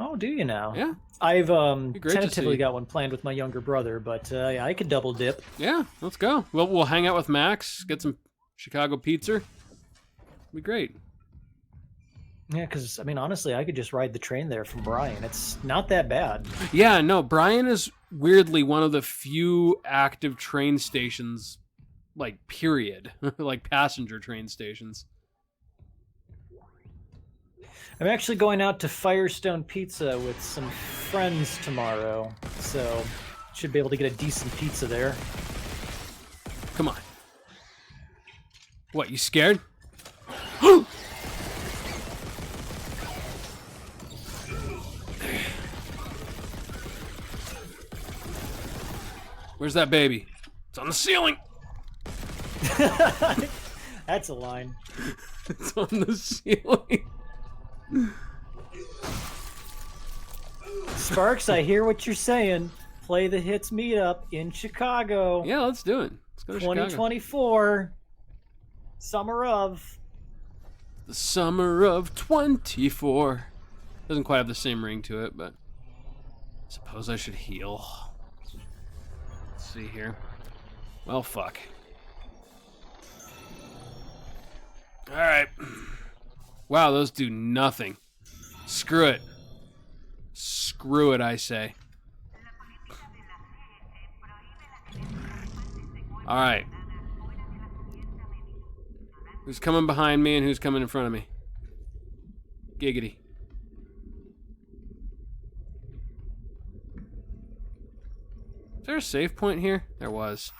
Oh, do you now? Yeah. I've great to tentatively see. got one planned with my younger brother, but yeah, I could double dip. Yeah, let's go. We'll hang out with Max, get some Chicago pizza. It'll be great. Yeah, because, I mean, honestly, I could just ride the train there from Bryan. It's not that bad. Yeah, no, Bryan is weirdly one of the few active train stations, like, period. Like, passenger train stations. I'm actually going out to Firestone Pizza with some friends tomorrow, so should be able to get a decent pizza there. Come on. What, you scared? Where's that baby? It's on the ceiling. That's a line. It's on the ceiling. Sparks, I hear what you're saying. Play the Hits meetup in Chicago. Yeah, let's do it. Let's go to Chicago. 2024. Summer of. The summer of 24. Doesn't quite have the same ring to it, but I suppose I should heal. Let's see here. Well, fuck. Alright. Wow, those do nothing. Screw it. Screw it, I say. Alright. Who's coming behind me and who's coming in front of me? Giggity. Is there a save point here? There was.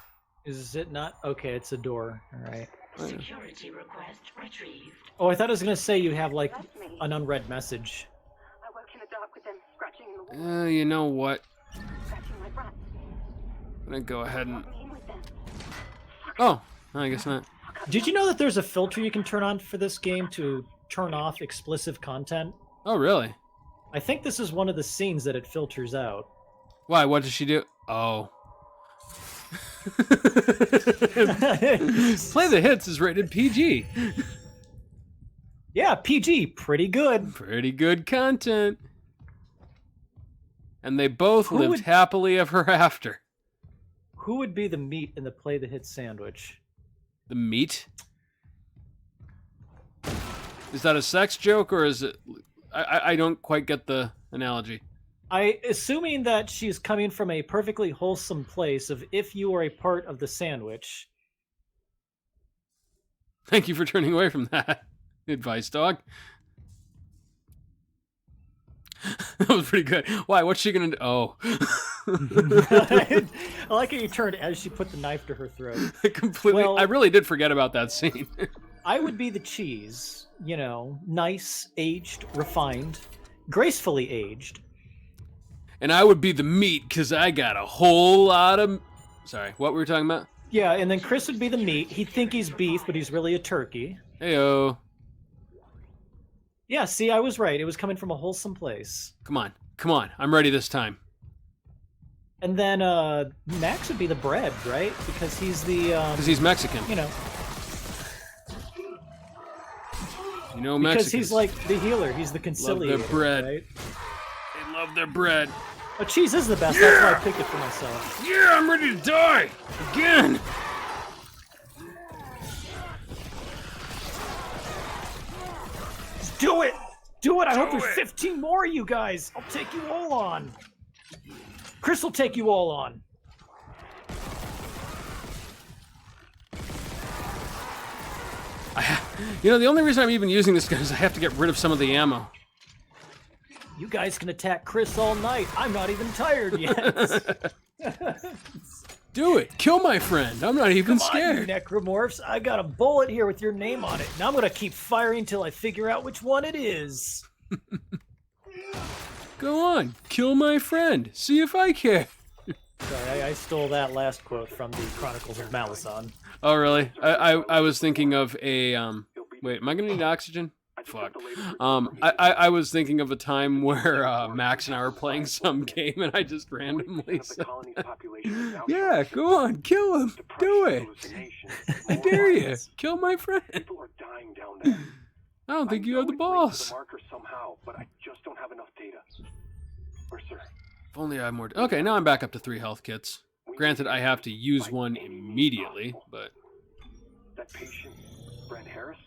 Is it not? Okay, it's a door. All right. Security request retrieved. Oh, I thought I was going to say you have, like, an unread message. I woke in the dark with them scratching in the wall, You know what? scratching my breath. I'm gonna go ahead and... Walking in with them. Oh, I guess not. Did you know that there's a filter you can turn on for this game to turn off explicit content? Oh, really? I think this is one of the scenes that it filters out. Why? What did she do? Oh. Play the Hits is rated PG. Yeah, PG, pretty good. Pretty good content. And they both Who lived would- happily ever after. Who would be the meat in the Play the Hit sandwich? The meat? Is that a sex joke or is it... I don't quite get the analogy. Assuming that she's coming from a perfectly wholesome place of if you are a part of the sandwich. Thank you for turning away from that advice, dog. That was pretty good. Why? What's she gonna do? Oh. I like how you turned as she put the knife to her throat. Completely. Well, I really did forget about that scene. I would be the cheese, you know, nice, aged, refined, gracefully aged. And I would be the meat because I got a whole lot of. Sorry, what were we talking about? Yeah, and then Chris would be the meat. He'd think he's beef, but he's really a turkey. Heyo. Yeah, see, I was right. It was coming from a wholesome place. Come on. Come on. I'm ready this time. And then Max would be the bread, right? Because he's the... Because he's Mexican. You know. You know, Because Mexicans. he's like the healer. He's the conciliator, Love their bread. right? They love their bread. Oh, cheese is the best. That's why I picked it for myself. Yeah, I'm ready to die. Again. Do it! Do it! I hope there's 15 more of you guys. I'll take you all on. Chris will take you all on. You know, the only reason I'm even using this gun is I have to get rid of some of the ammo. You guys can attack Chris all night. I'm not even tired yet. Do it. Kill my friend. I'm not even scared. Come on, you necromorphs. I got a bullet here with your name on it. Now I'm going to keep firing until I figure out which one it is. Go on. Kill my friend. See if I care. Sorry, I stole that last quote from the Chronicles of Malazan. Oh, really? I was thinking of a... Wait, am I going to need oxygen? Fuck. I was thinking of a time where Max and I were playing some game and I just randomly said, yeah, go on, kill him. Do it. I dare you. Kill my friend. People are dying down there. I don't think you have the balls. Somehow, but I just don't have enough data. Mercer. If only I had more... Okay, now I'm back up to 3 health kits. Granted, I have to use one immediately, but... That patient, Brent Harris,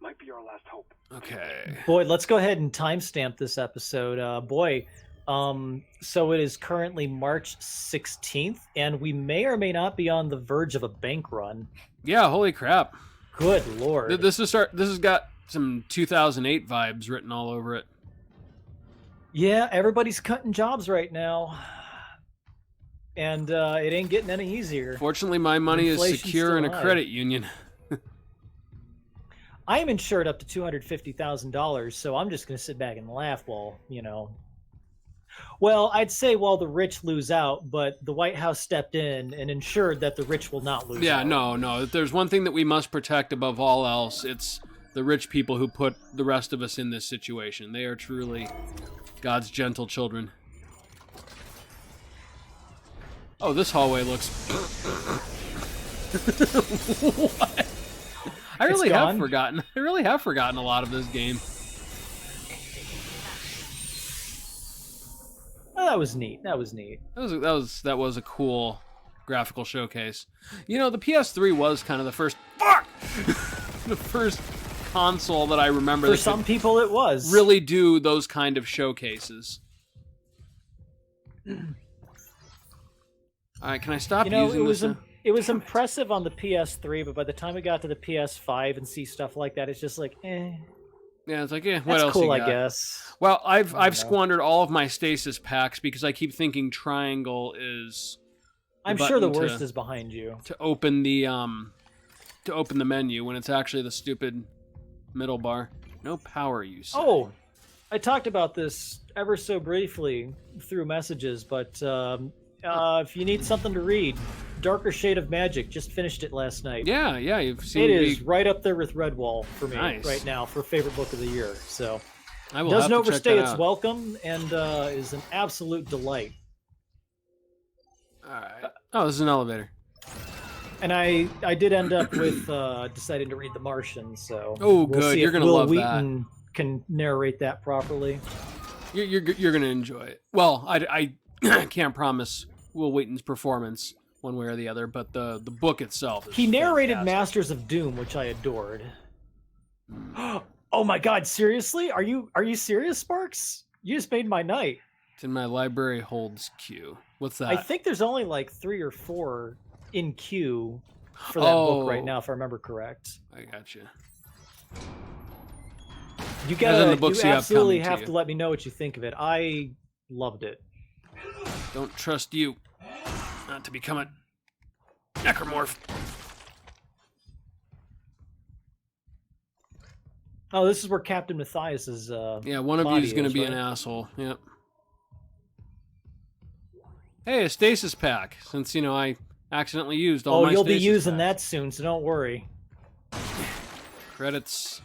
might be our last hope. Okay. Boy, let's go ahead and timestamp this episode. So it is currently March 16th, and we may or may not be on the verge of a bank run. Yeah, holy crap. Good lord. This has got some 2008 vibes written all over it. Yeah, everybody's cutting jobs right now. And it ain't getting any easier. Fortunately, my money is Inflation's secure in a still high. credit union. I am insured up to $250,000, so I'm just going to sit back and laugh while, you know. Well, I'd say while the rich lose out, but the White House stepped in and ensured that the rich will not lose out. Yeah, no. If there's one thing that we must protect above all else, it's the rich people who put the rest of us in this situation. They are truly God's gentle children. Oh, this hallway looks... What? I really have forgotten. I really have forgotten a lot of this game. Oh, that was neat. That was neat. That was a cool graphical showcase. You know, the PS3 was kind of the first... Fuck! The first console that I remember. For some people, it was. Really do those kind of showcases. All right, can I stop using this? It was impressive on the PS3, but by the time we got to the PS5 and see stuff like that, it's just like, eh. Yeah, it's like, what That's else cool, you I got? guess. Well, I've squandered all of my stasis packs because I keep thinking triangle is. I'm sure the worst is behind you. To open the menu when it's actually the stupid middle bar. No power use. Oh, I talked about this ever so briefly through messages, but if you need something to read, Darker Shade of Magic, just finished it last night. Yeah, you've seen it. It is right up there with Redwall for me right now for favorite book of the year. So I will doesn't have to overstay check that its out. welcome and is an absolute delight. All right. Oh, this is an elevator. And I did end up with deciding to read The Martian. So oh, good. See You're if gonna Will love Wheaton can narrate that properly. You're gonna enjoy it. Well, I can't promise Will Wheaton's performance one way or the other, but the book itself is He narrated fantastic. Masters of Doom, which I adored. Oh my God! Seriously? Are you serious, Sparks? You just made my night. It's in my library holds queue. What's that? I think there's only like 3 or 4 in queue for that book right now, if I remember correct. I gotcha. You absolutely have to let me know what you think of it. I loved it. Don't trust you not to become a necromorph. Oh, this is where Captain Matthias is. Yeah, one of you is going to be an asshole. Yep. Hey, a stasis pack. Since I accidentally used all my. Oh, you'll be stasis using packs. that soon, so don't worry. Credits.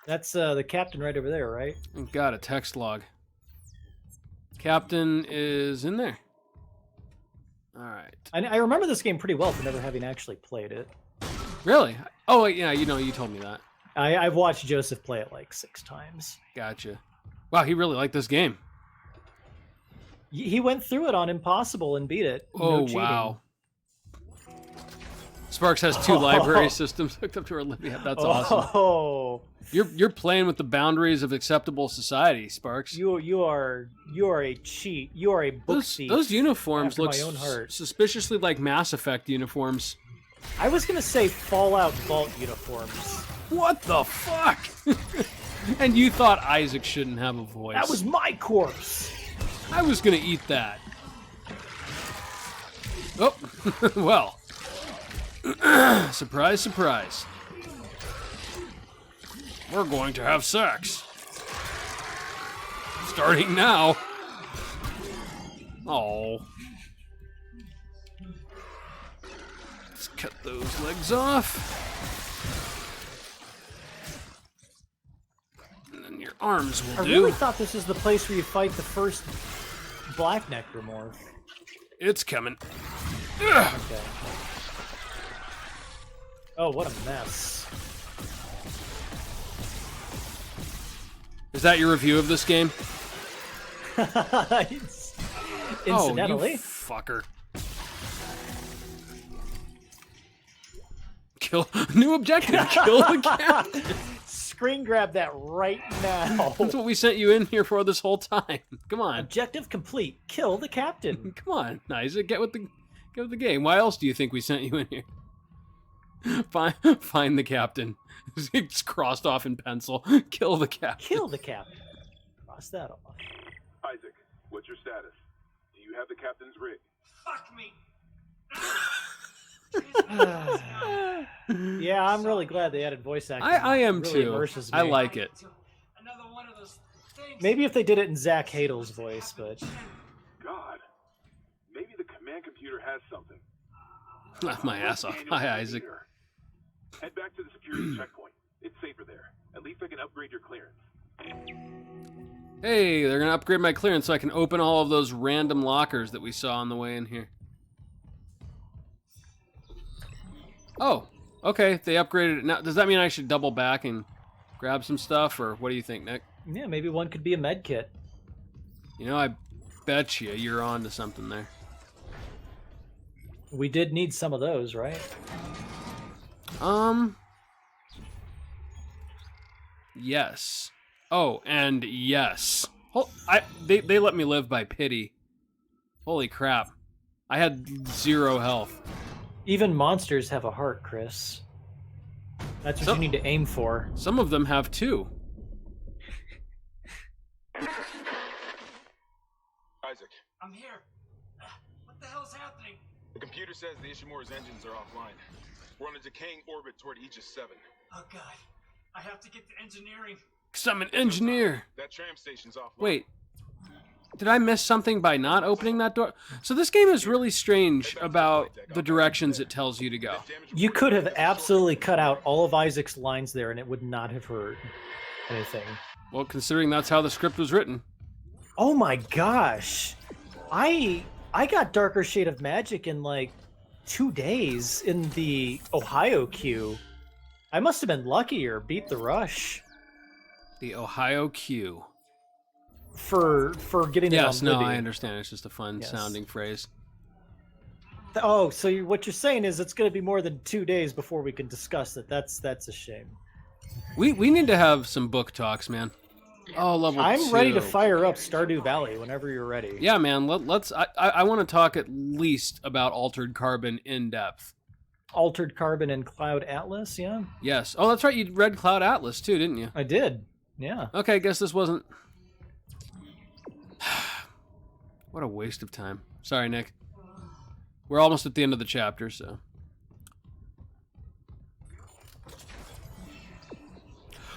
That's the captain right over there, right? Got a text log. Captain is in there. All right. I remember this game pretty well for never having actually played it. Really? Oh, yeah. You told me that. I've watched Joseph play it like 6 times. Gotcha. Wow, he really liked this game. He went through it on Impossible and beat it. Oh, no cheating. wow. Sparks has 2 library systems hooked up to her Olivia. That's awesome. Oh, You're playing with the boundaries of acceptable society, Sparks. you are a cheat. You are a book thief. Those uniforms after look my own heart. suspiciously like Mass Effect uniforms. I was gonna say Fallout Vault uniforms. What the fuck? And you thought Isaac shouldn't have a voice. That was my corpse. I was gonna eat that. Oh, well. Surprise, surprise. We're going to have sex. Starting now. Oh. Let's cut those legs off. And then your arms will I do. really thought this was the place where you fight the first black necromorph. It's coming. Okay. Oh, what a mess. Is that your review of this game? Incidentally. Oh, you fucker. Kill. New objective. Kill the captain. Screen grab that right now. That's what we sent you in here for this whole time. Come on. Objective complete. Kill the captain. Come on, Isaac. Get with the game. Why else do you think we sent you in here? Find the captain. It's crossed off in pencil. Kill the captain. Kill the captain. Cross that off. Isaac, what's your status? Do you have the captain's rig? Fuck me. Yeah, I'm really glad they added voice acting. I am It really too. immerses I me. like it. Another one of those things. Maybe if they did it in Zach Hadel's voice, but God, maybe the command computer has something. Laugh my ass off. Hi, Isaac. Head back to the security checkpoint. It's safer there. At least I can upgrade your clearance. Hey, they're gonna upgrade my clearance so I can open all of those random lockers that we saw on the way in here. Oh, okay. They upgraded it. Now, does that mean I should double back and grab some stuff, or what do you think, Nick? yeah, maybe one could be a med kit. I bet you're on to something there. We did need some of those, right? Yes. Oh, and yes. They let me live by pity. Holy crap. I had 0 health. Even monsters have a heart, Chris. That's what you need to aim for. Some of them have 2. Isaac, I'm here. What the hell's happening? the computer says the Ishimura's engines are offline. We're on a decaying orbit toward Aegis 7. Oh god. I have to get to engineering. 'Cause I'm an engineer. That tram station's offline. Wait. Did I miss something by not opening that door? So this game is really strange about the directions it tells you to go. You could have absolutely cut out all of Isaac's lines there and it would not have hurt anything. Well, considering that's how the script was written. Oh my gosh. I got Darker Shade of Magic in like 2 days in the Ohio queue. I must have been lucky or beat the rush The Ohio Q. for getting it on Yes, no, Libby. I understand. It's just a fun Yes. sounding phrase. Oh, so what you're saying is it's going to be more than 2 days before we can discuss it. That's a shame. We need to have some book talks, man. Oh, level 2. I'm ready to fire up Stardew Valley whenever you're ready. Yeah, man. Let's. I want to talk at least about Altered Carbon in depth. Altered Carbon and Cloud Atlas, yeah? Yes. Oh, that's right. You read Cloud Atlas too, didn't you? I did, yeah. Okay, I guess this wasn't... What a waste of time. Sorry, Nick. We're almost at the end of the chapter, so...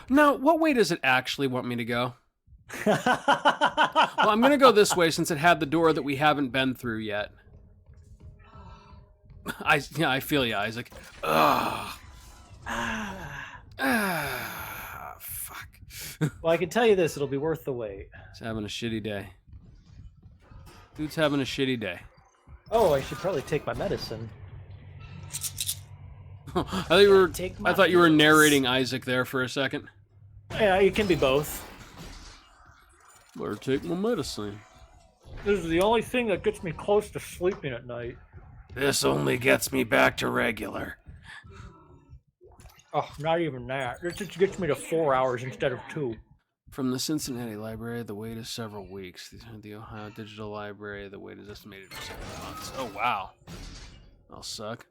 Now, what way does it actually want me to go? Well, I'm going to go this way since it had the door that we haven't been through yet. I feel you, Isaac. Ugh. Fuck. Well, I can tell you this, it'll be worth the wait. He's having a shitty day. Dude's having a shitty day. Oh, I should probably take my medicine. I thought you were narrating Isaac there for a second. Yeah, it can be both. Better take my medicine. This is the only thing that gets me close to sleeping at night. This only gets me back to regular. Oh, not even that. This just gets me to 4 hours instead of 2. From the Cincinnati Library, the wait is several weeks. The Ohio Digital Library, the wait is estimated for 7 months. Oh, wow. I'll suck.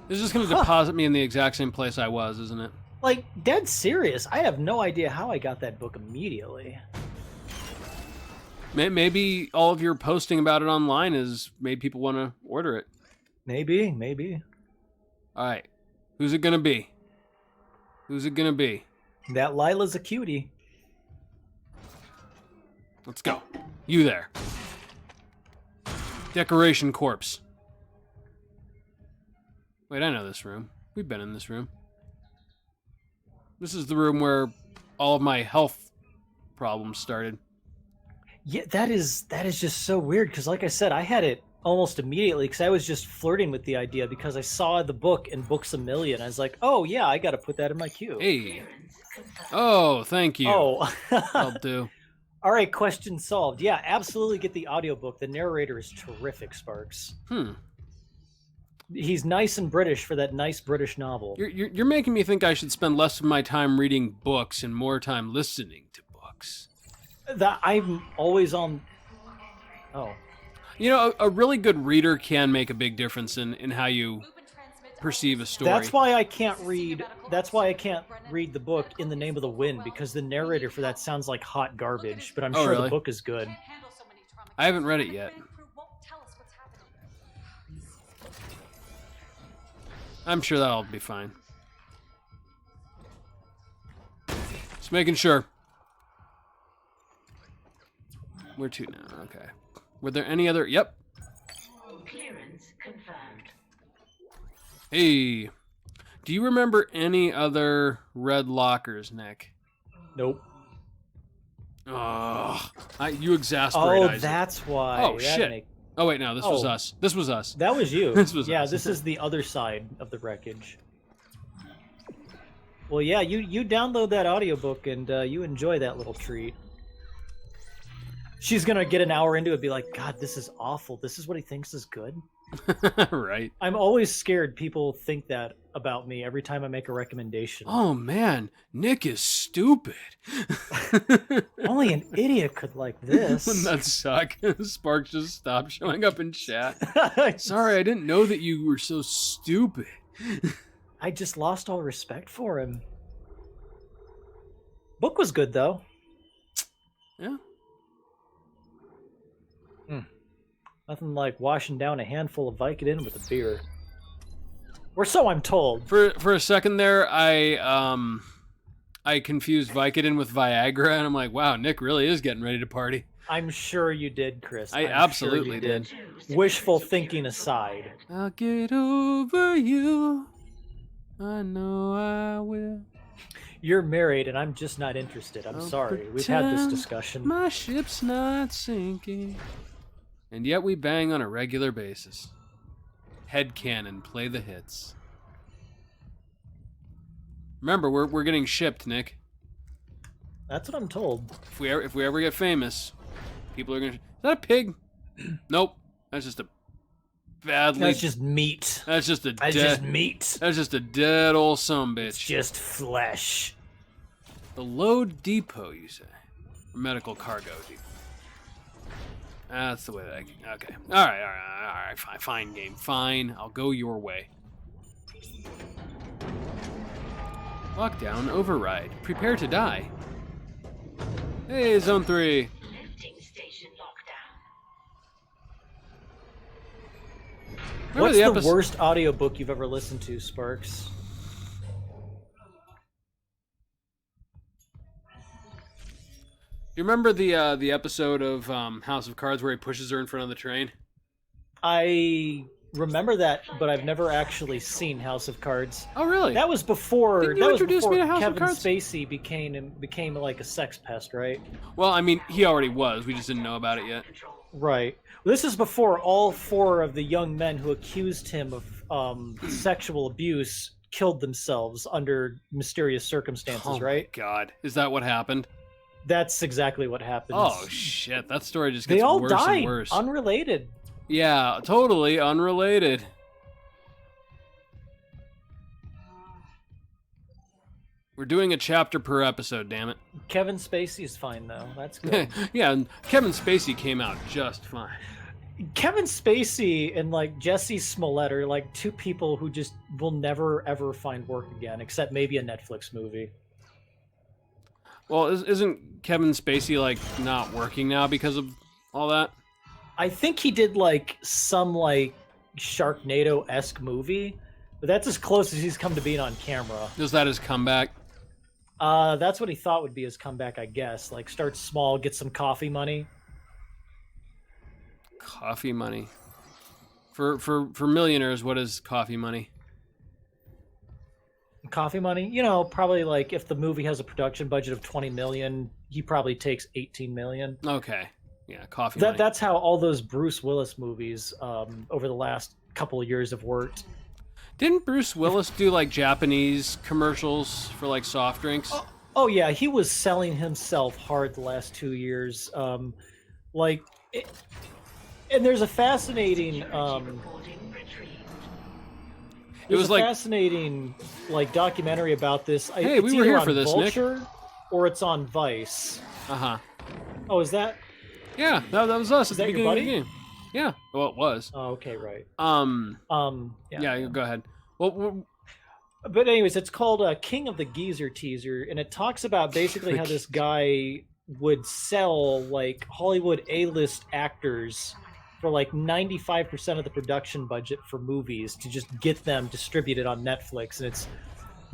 This is just going to deposit me in the exact same place I was, isn't it? Like, dead serious. I have no idea how I got that book immediately. Maybe all of your posting about it online has made people want to order it. Maybe. All right. Who's it going to be? Who's it going to be? That Lila's a cutie. Let's go. You there. Decoration corpse. Wait, I know this room. We've been in this room. This is the room where all of my health problems started. Yeah, that is just so weird, because like I said, I had it almost immediately, because I was just flirting with the idea, because I saw the book in Books A Million. I was like, oh yeah, I gotta put that in my queue. Hey. Oh, thank you. Oh. I'll do. All right, question solved. Yeah, absolutely get the audiobook. The narrator is terrific, Sparks. He's nice and British for that nice British novel. You're making me think I should spend less of my time reading books and more time listening to books. That I'm always on... Oh. You know, a really good reader can make a big difference in how you perceive a story. That's why I can't read the book In the Name of the Wind, because the narrator for that sounds like hot garbage, but I'm sure really? The book is good. I haven't read it yet. I'm sure that'll be fine. Just making sure. Where to now? Okay. Were there any other... Yep. Clearance confirmed. Hey. Do you remember any other red lockers, Nick? Nope. Oh, you exasperate Isaac. That's why. Oh, shit. Oh, wait, no, this was us. This was us. That was you. This was yeah, us. This is the other side of the wreckage. Well, yeah, you download that audiobook and you enjoy that little treat. She's going to get an hour into it and be like, God, this is awful. This is what he thinks is good? Right. I'm always scared people think that about me every time I make a recommendation. Oh, man. Nick is stupid. Only an idiot could like this. Wouldn't that suck? Sparks just stopped showing up in chat. Sorry, I didn't know that you were so stupid. I just lost all respect for him. Book was good, though. Yeah. Nothing like washing down a handful of Vicodin with a beer. Or so I'm told. For a second there, I confused Vicodin with Viagra, and I'm like, wow, Nick really is getting ready to party. I'm sure you did, Chris. I I'm absolutely sure you did. Wishful thinking aside. I'll get over you. I know I will. You're married, and I'm just not interested. I'm sorry. We've had this discussion. My ship's not sinking. And yet we bang on a regular basis. Headcanon, play the hits. Remember, we're getting shipped, Nick. That's what I'm told. If we ever get famous, people are gonna... Is that a pig? Nope. That's just a badly... That's just meat. That's just a That's just meat. That's just a dead old sumbitch. It's just flesh. The load depot, you say? Medical cargo depot. That's the way that I... Okay. All right. Fine, game. Fine. I'll go your way. Lockdown override. Prepare to die. Hey, Zone 3. Lifting station lockdown. What's the worst audiobook you've ever listened to, Sparks? You remember the episode of House of Cards where he pushes her in front of the train? I remember that, but I've never actually seen House of Cards. Oh, really? That was before. Didn't you that was introduce before me to House of Kevin Cards? Spacey became like a sex pest, right? Well, I mean, he already was. We just didn't know about it yet. Right. This is before all 4 of the young men who accused him of sexual abuse killed themselves under mysterious circumstances, Oh, right? my God. Is that what happened? That's exactly what happens. Oh, shit. That story just They gets all worse died, and worse. unrelated. Yeah, totally unrelated. We're doing a chapter per episode, damn it. Kevin Spacey is fine, though. That's good. Yeah, and Kevin Spacey came out just fine. Kevin Spacey and like Jesse Smollett are like 2 people who just will never ever find work again, except maybe a Netflix movie. Well, isn't Kevin Spacey like not working now because of all that? I think he did like some like Sharknado-esque movie, but that's as close as he's come to being on camera. Is that his comeback? That's what he thought would be his comeback, I guess. Like start small, get some coffee money. Coffee money. For millionaires, what is coffee money? Coffee money, you know, probably like if the movie has a production budget of 20 million, he probably takes 18 million. Okay. Yeah, coffee money. That's how all those Bruce Willis movies over the last couple of years have worked. Didn't Bruce Willis do like Japanese commercials for like soft drinks? Oh yeah, he was selling himself hard the last 2 years. And there's a fascinating It was like fascinating like documentary about this. Hey, it's we were either here on for this, Nick. Vulture or it's on Vice. Uh-huh. Oh, is that? Yeah, that was us Is at the that your beginning of buddy? the game. Yeah, well, it was. Oh, okay, right. Yeah, go ahead. Well, But anyways, it's called King of the Geezer Teaser, and it talks about basically how this guy would sell like Hollywood A-list actors for like 95% of the production budget for movies to just get them distributed on Netflix, and it's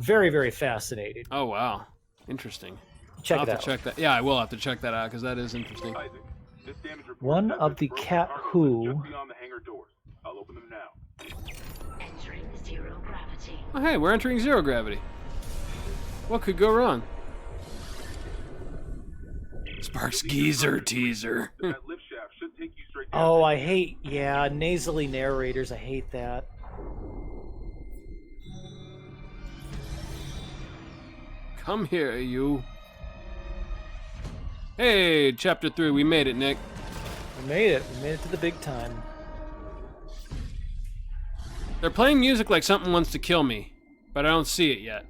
very, very fascinating. oh wow, interesting. Check I'll it have out. to check that. Yeah, I will have to check that out because that is interesting. Isaac, this damage report One says of this the broken Cat cargo Who- is just beyond the hangar doors. I'll open them now. Entering 0 gravity. Oh, hey, we're entering zero gravity. What could go wrong? Sparks geezer teaser. That lift shaft should take you straight down. Oh, I hate, nasally narrators. I hate that. Come here, you. Hey, chapter 3, we made it, Nick. We made it. We made it to the big time. They're playing music like something wants to kill me, but I don't see it yet.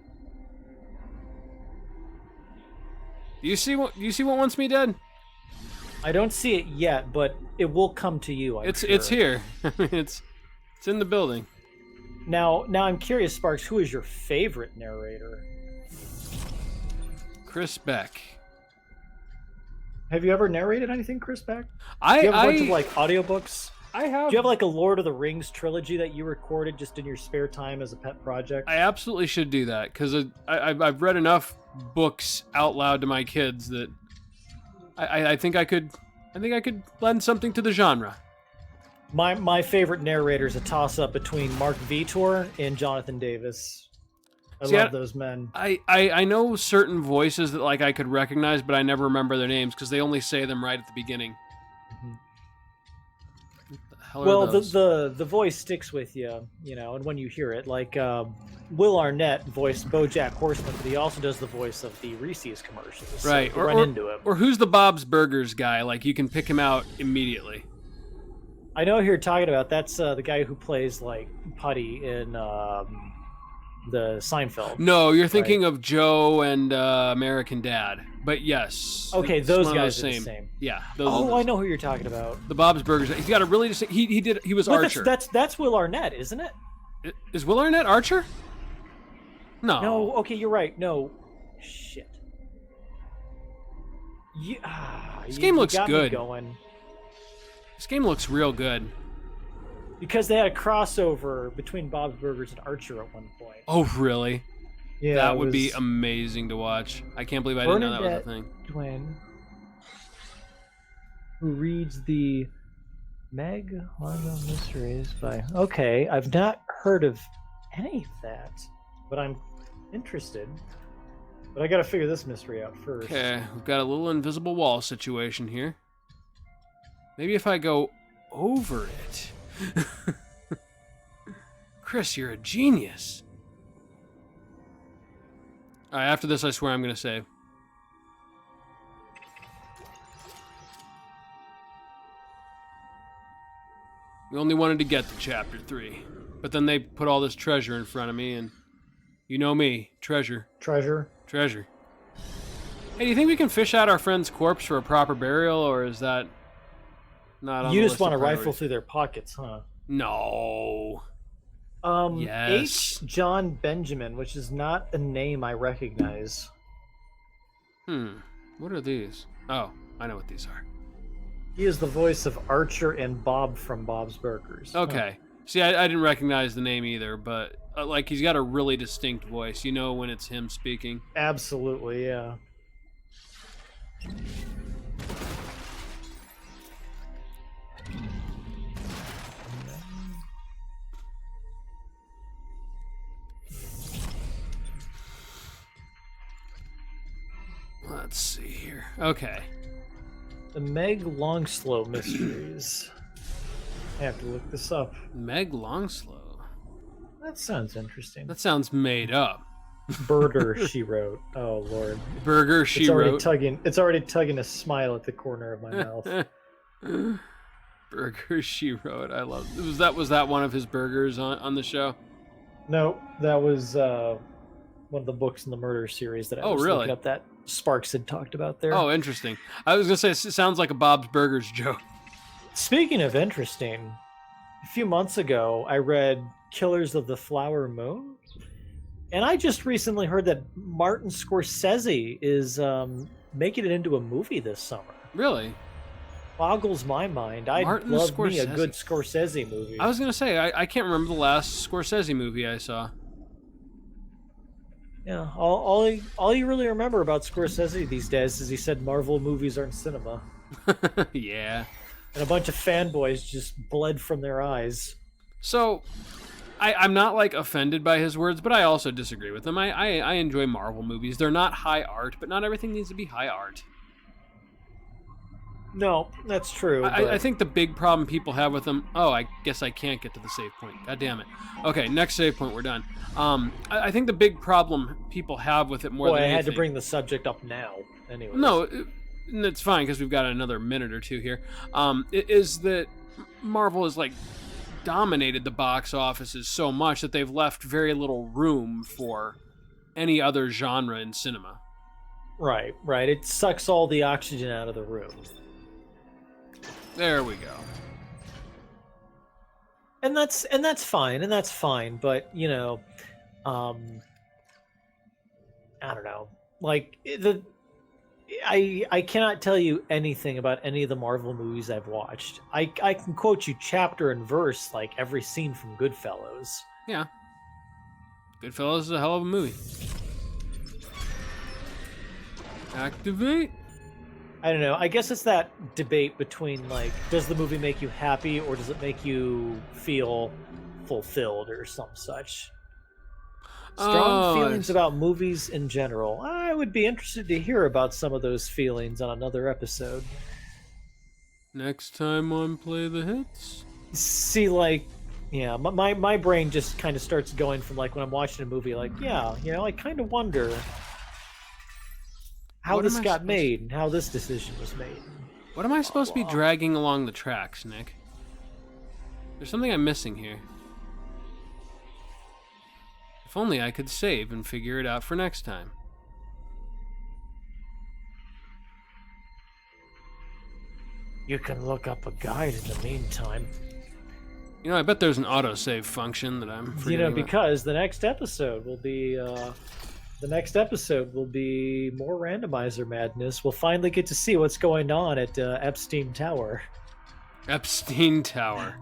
Do you see what wants me dead? I don't see it yet, but it will come to you. I'm sure. It's here. it's in the building. Now I'm curious, Sparks. Who is your favorite narrator? Chris Beck. Have you ever narrated anything, Chris Beck? I Do you have a bunch of like audiobooks? I have. Do you have like a Lord of the Rings trilogy that you recorded just in your spare time as a pet project? I absolutely should do that because I've read enough books out loud to my kids that I think I could lend something to the genre. My favorite narrator is a toss-up between Mark Vitor and Jonathan Davis. I See, love those men. I know certain voices that like I could recognize, but I never remember their names because they only say them right at the beginning. What the hell are Well, those? the voice sticks with you, and when you hear it, like Will Arnett voiced BoJack Horseman, but he also does the voice of the Reese's commercials. So right, you run into him. Or who's the Bob's Burgers guy? Like you can pick him out immediately. I know who you're talking about. That's the guy who plays like Putty in the Seinfeld. No, you're thinking of Joe and American Dad. But yes. Okay, it's those one of guys are the same. Yeah. I know who you're talking about. The Bob's Burgers. He's got a really distinct. He was Look, Archer. That's Will Arnett, isn't it? Is Will Arnett Archer? No. No. Okay, you're right. No. Shit. This game looks got me good. Going. This game looks real good. Because they had a crossover between Bob's Burgers and Archer at one point. Oh, really? Yeah, that would be amazing to watch. I can't believe I didn't know that was a thing. Twin, who reads the Meg Manga Mysteries by... Okay, I've not heard of any of that, but I'm interested. But I gotta figure this mystery out first. Okay, we've got a little invisible wall situation here. Maybe if I go over it... Chris, you're a genius. Alright, after this, I swear I'm going to save. We only wanted to get to chapter 3. But then they put all this treasure in front of me, and you know me. Treasure. Treasure. Treasure. Hey, do you think we can fish out our friend's corpse for a proper burial, or is that not on the You list just want of to rifle priorities? through their pockets, huh? No. Yes. H. John Benjamin, which is not a name I recognize. What are these? Oh, I know what these are. He is the voice of Archer and Bob from Bob's Burgers. Okay. See, I didn't recognize the name either, but like he's got a really distinct voice. You know when it's him speaking. Absolutely, yeah. Let's see here. Okay. The Meg Longslow Mysteries. I have to look this up. Meg Longslow. That sounds interesting. That sounds made up. Burger, she wrote. Oh Lord. Burger, she It's already wrote. tugging. It's already tugging a smile at the corner of my mouth. Burger, she wrote. I love. Was that one of his burgers on the show? No, that was one of the books in the murder series that I was really? looking up that Sparks had talked about there. Oh, interesting. I was gonna say it sounds like a Bob's Burgers joke. Speaking of interesting, a few months ago I read Killers of the Flower Moon, and I just recently heard that Martin Scorsese is making it into a movie this summer. Really? Boggles my mind. I Martin love me a Scorsese. good Scorsese movie. I was gonna say I can't remember the last Scorsese movie I saw. Yeah, all you really remember about Scorsese these days is he said Marvel movies aren't cinema. Yeah. And a bunch of fanboys just bled from their eyes. So, I'm not like offended by his words, but I also disagree with them. I enjoy Marvel movies. They're not high art, but not everything needs to be high art. No, that's true. I think the big problem people have with them... Oh, I guess I can't get to the save point. God damn it. Okay, next save point, we're done. I think the big problem people have with it more than I anything... had to bring the subject up now. Anyway. No, it's fine, because we've got another minute or two here. Is that Marvel has, like, dominated the box offices so much that they've left very little room for any other genre in cinema. Right. It sucks all the oxygen out of the room. There we go. And that's fine, but you know, I don't know. Like I cannot tell you anything about any of the Marvel movies I've watched. I can quote you chapter and verse like every scene from Goodfellas. Yeah. Goodfellas is a hell of a movie. Activate. I don't know. I guess it's that debate between like, does the movie make you happy or does it make you feel fulfilled or some such? Strong feelings about movies in general. I would be interested to hear about some of those feelings on another episode. Next time on Play the Hits. See, like, yeah, my brain just kind of starts going from like when I'm watching a movie, like, yeah, you know, I kind of wonder how this got made and how this decision was made. What am I supposed to be dragging along the tracks, Nick? There's something I'm missing here. If only I could save and figure it out for next time. You can look up a guide in the meantime. You know, I bet there's an autosave function that I'm forgetting about. Because the next episode will be more randomizer madness. We'll finally get to see what's going on at Epstein Tower. Epstein Tower.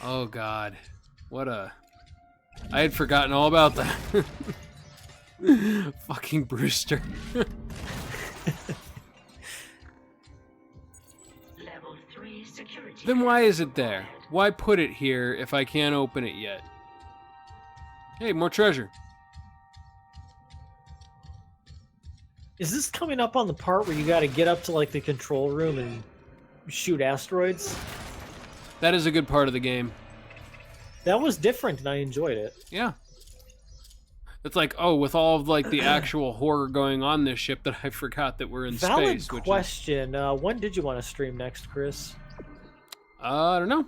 Oh, God. I had forgotten all about that. Fucking Brewster. Level 3 security. Then why is it there? Why put it here if I can't open it yet? Hey, more treasure. Is this coming up on the part where you got to get up to like the control room and shoot asteroids? That is a good part of the game. That was different and I enjoyed it. Yeah. It's like, oh, with all of like the actual horror going on this ship, that I forgot that we're in Valid space. question. When did you want to stream next, Chris? I don't know.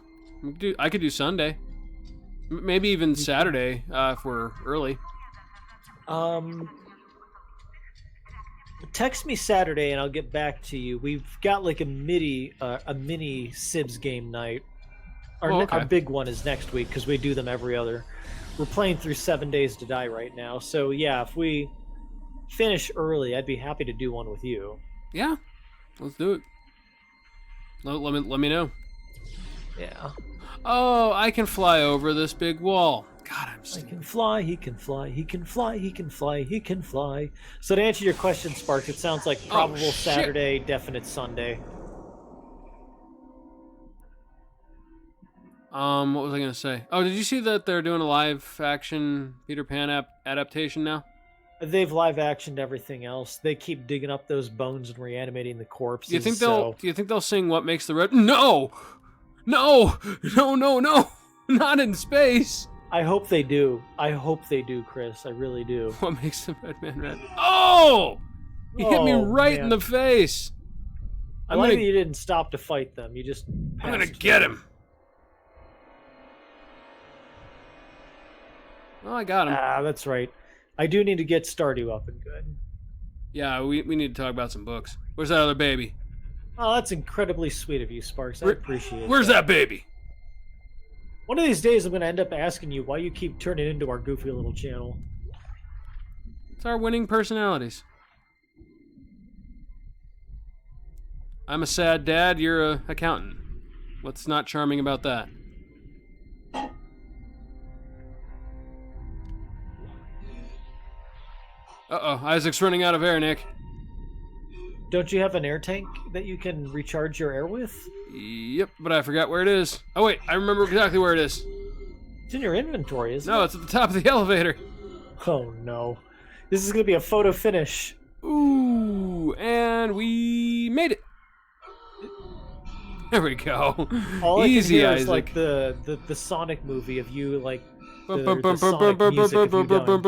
I could do Sunday. Maybe even Saturday if we're early. Text me Saturday and I'll get back to you. We've got like a mini Sibs game night. Our big one is next week because we do them every other. We're playing through 7 Days to Die right now. So yeah, if we finish early, I'd be happy to do one with you. Yeah, let's do it. Let me know. Yeah. Oh, I can fly over this big wall. God, I can fly, he can fly, he can fly, he can fly, he can fly. So to answer your question, Sparks, it sounds like probable Saturday, definite Sunday. What was I gonna say? Oh, did you see that they're doing a live action Peter Pan adaptation now? They've live actioned everything else. They keep digging up those bones and reanimating the corpses. Do you think they'll sing "What Makes the Red"? No, not in space. I hope they do. I hope they do, Chris. I really do. What makes the red man red? Oh! He hit me right in the face. I like that you didn't stop to fight them. You just. I'm gonna get him. Oh, I got him. Ah, that's right. I do need to get Stardew up and good. Yeah, we need to talk about some books. Where's that other baby? Oh, that's incredibly sweet of you, Sparks. I appreciate it. Where's that baby? One of these days, I'm going to end up asking you why you keep turning into our goofy little channel. It's our winning personalities. I'm a sad dad, you're a accountant. What's not charming about that? Uh-oh, Isaac's running out of air, Nick. Don't you have an air tank that you can recharge your air with? Yep, but I forgot where it is. Oh wait, I remember exactly where it is. It's in your inventory, isn't it? No, it's at the top of the elevator. Oh no. This is going to be a photo finish. Ooh, and we made it. There we go. All Easy, I can hear Isaac. is like the Sonic movie of you like the Sonic music of you going.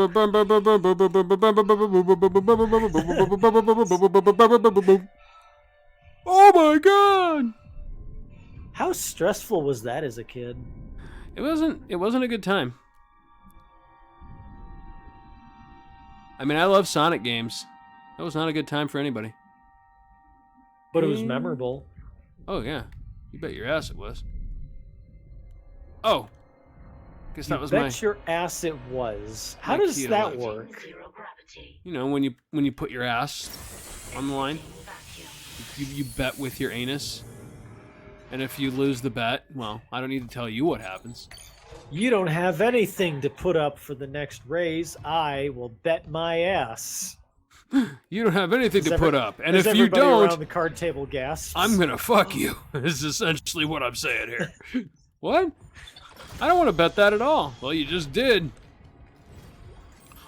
Oh my god! How stressful was that as a kid? It wasn't a good time. I mean, I love Sonic games. That was not a good time for anybody. But it was memorable. Oh yeah, you bet your ass it was. Oh, guess that was my. Bet your ass it was. How does that work? Zero gravity. You know, when you put your ass on the line, you bet with your anus. And if you lose the bet, well, I don't need to tell you what happens. You don't have anything to put up for the next raise. I will bet my ass. You don't have anything to put up, and As if you everybody don't, around the card table gasps. I'm gonna fuck you. Is essentially what I'm saying here. What? I don't want to bet that at all. Well, you just did.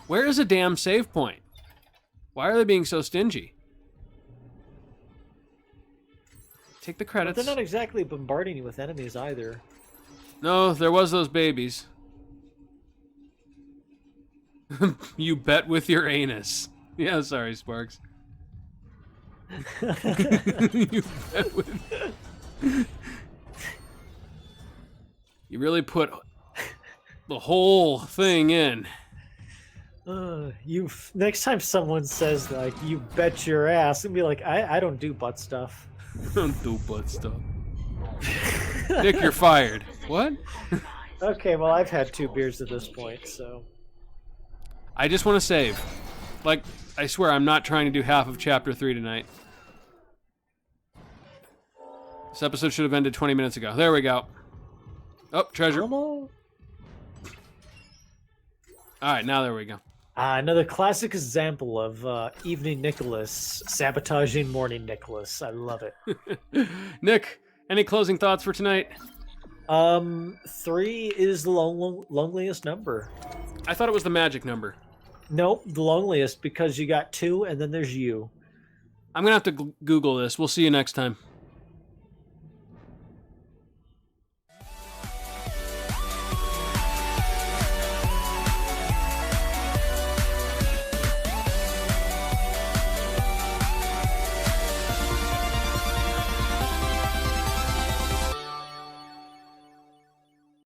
Where is a damn save point? Why are they being so stingy? Take the credits. But they're not exactly bombarding you with enemies either. No, there was those babies. You bet with your anus. Yeah, sorry, Sparks. You bet with... You really put the whole thing in. You next time someone says like you bet your ass, and be like, I don't do butt stuff. Don't do butt stuff. Nick, you're fired. What? Okay, well I've had 2 beers at this point, so I just want to save. Like, I swear I'm not trying to do half of chapter 3 tonight. This episode should have ended 20 minutes ago. There we go. Oh, treasure. Almost. Alright, now there we go. Another classic example of evening Nicholas sabotaging morning Nicholas. I love it. Nick, any closing thoughts for tonight? 3 is the loneliest number. I thought it was the magic number. Nope, the loneliest because you got 2 and then there's you. I'm going to have to Google this. We'll see you next time.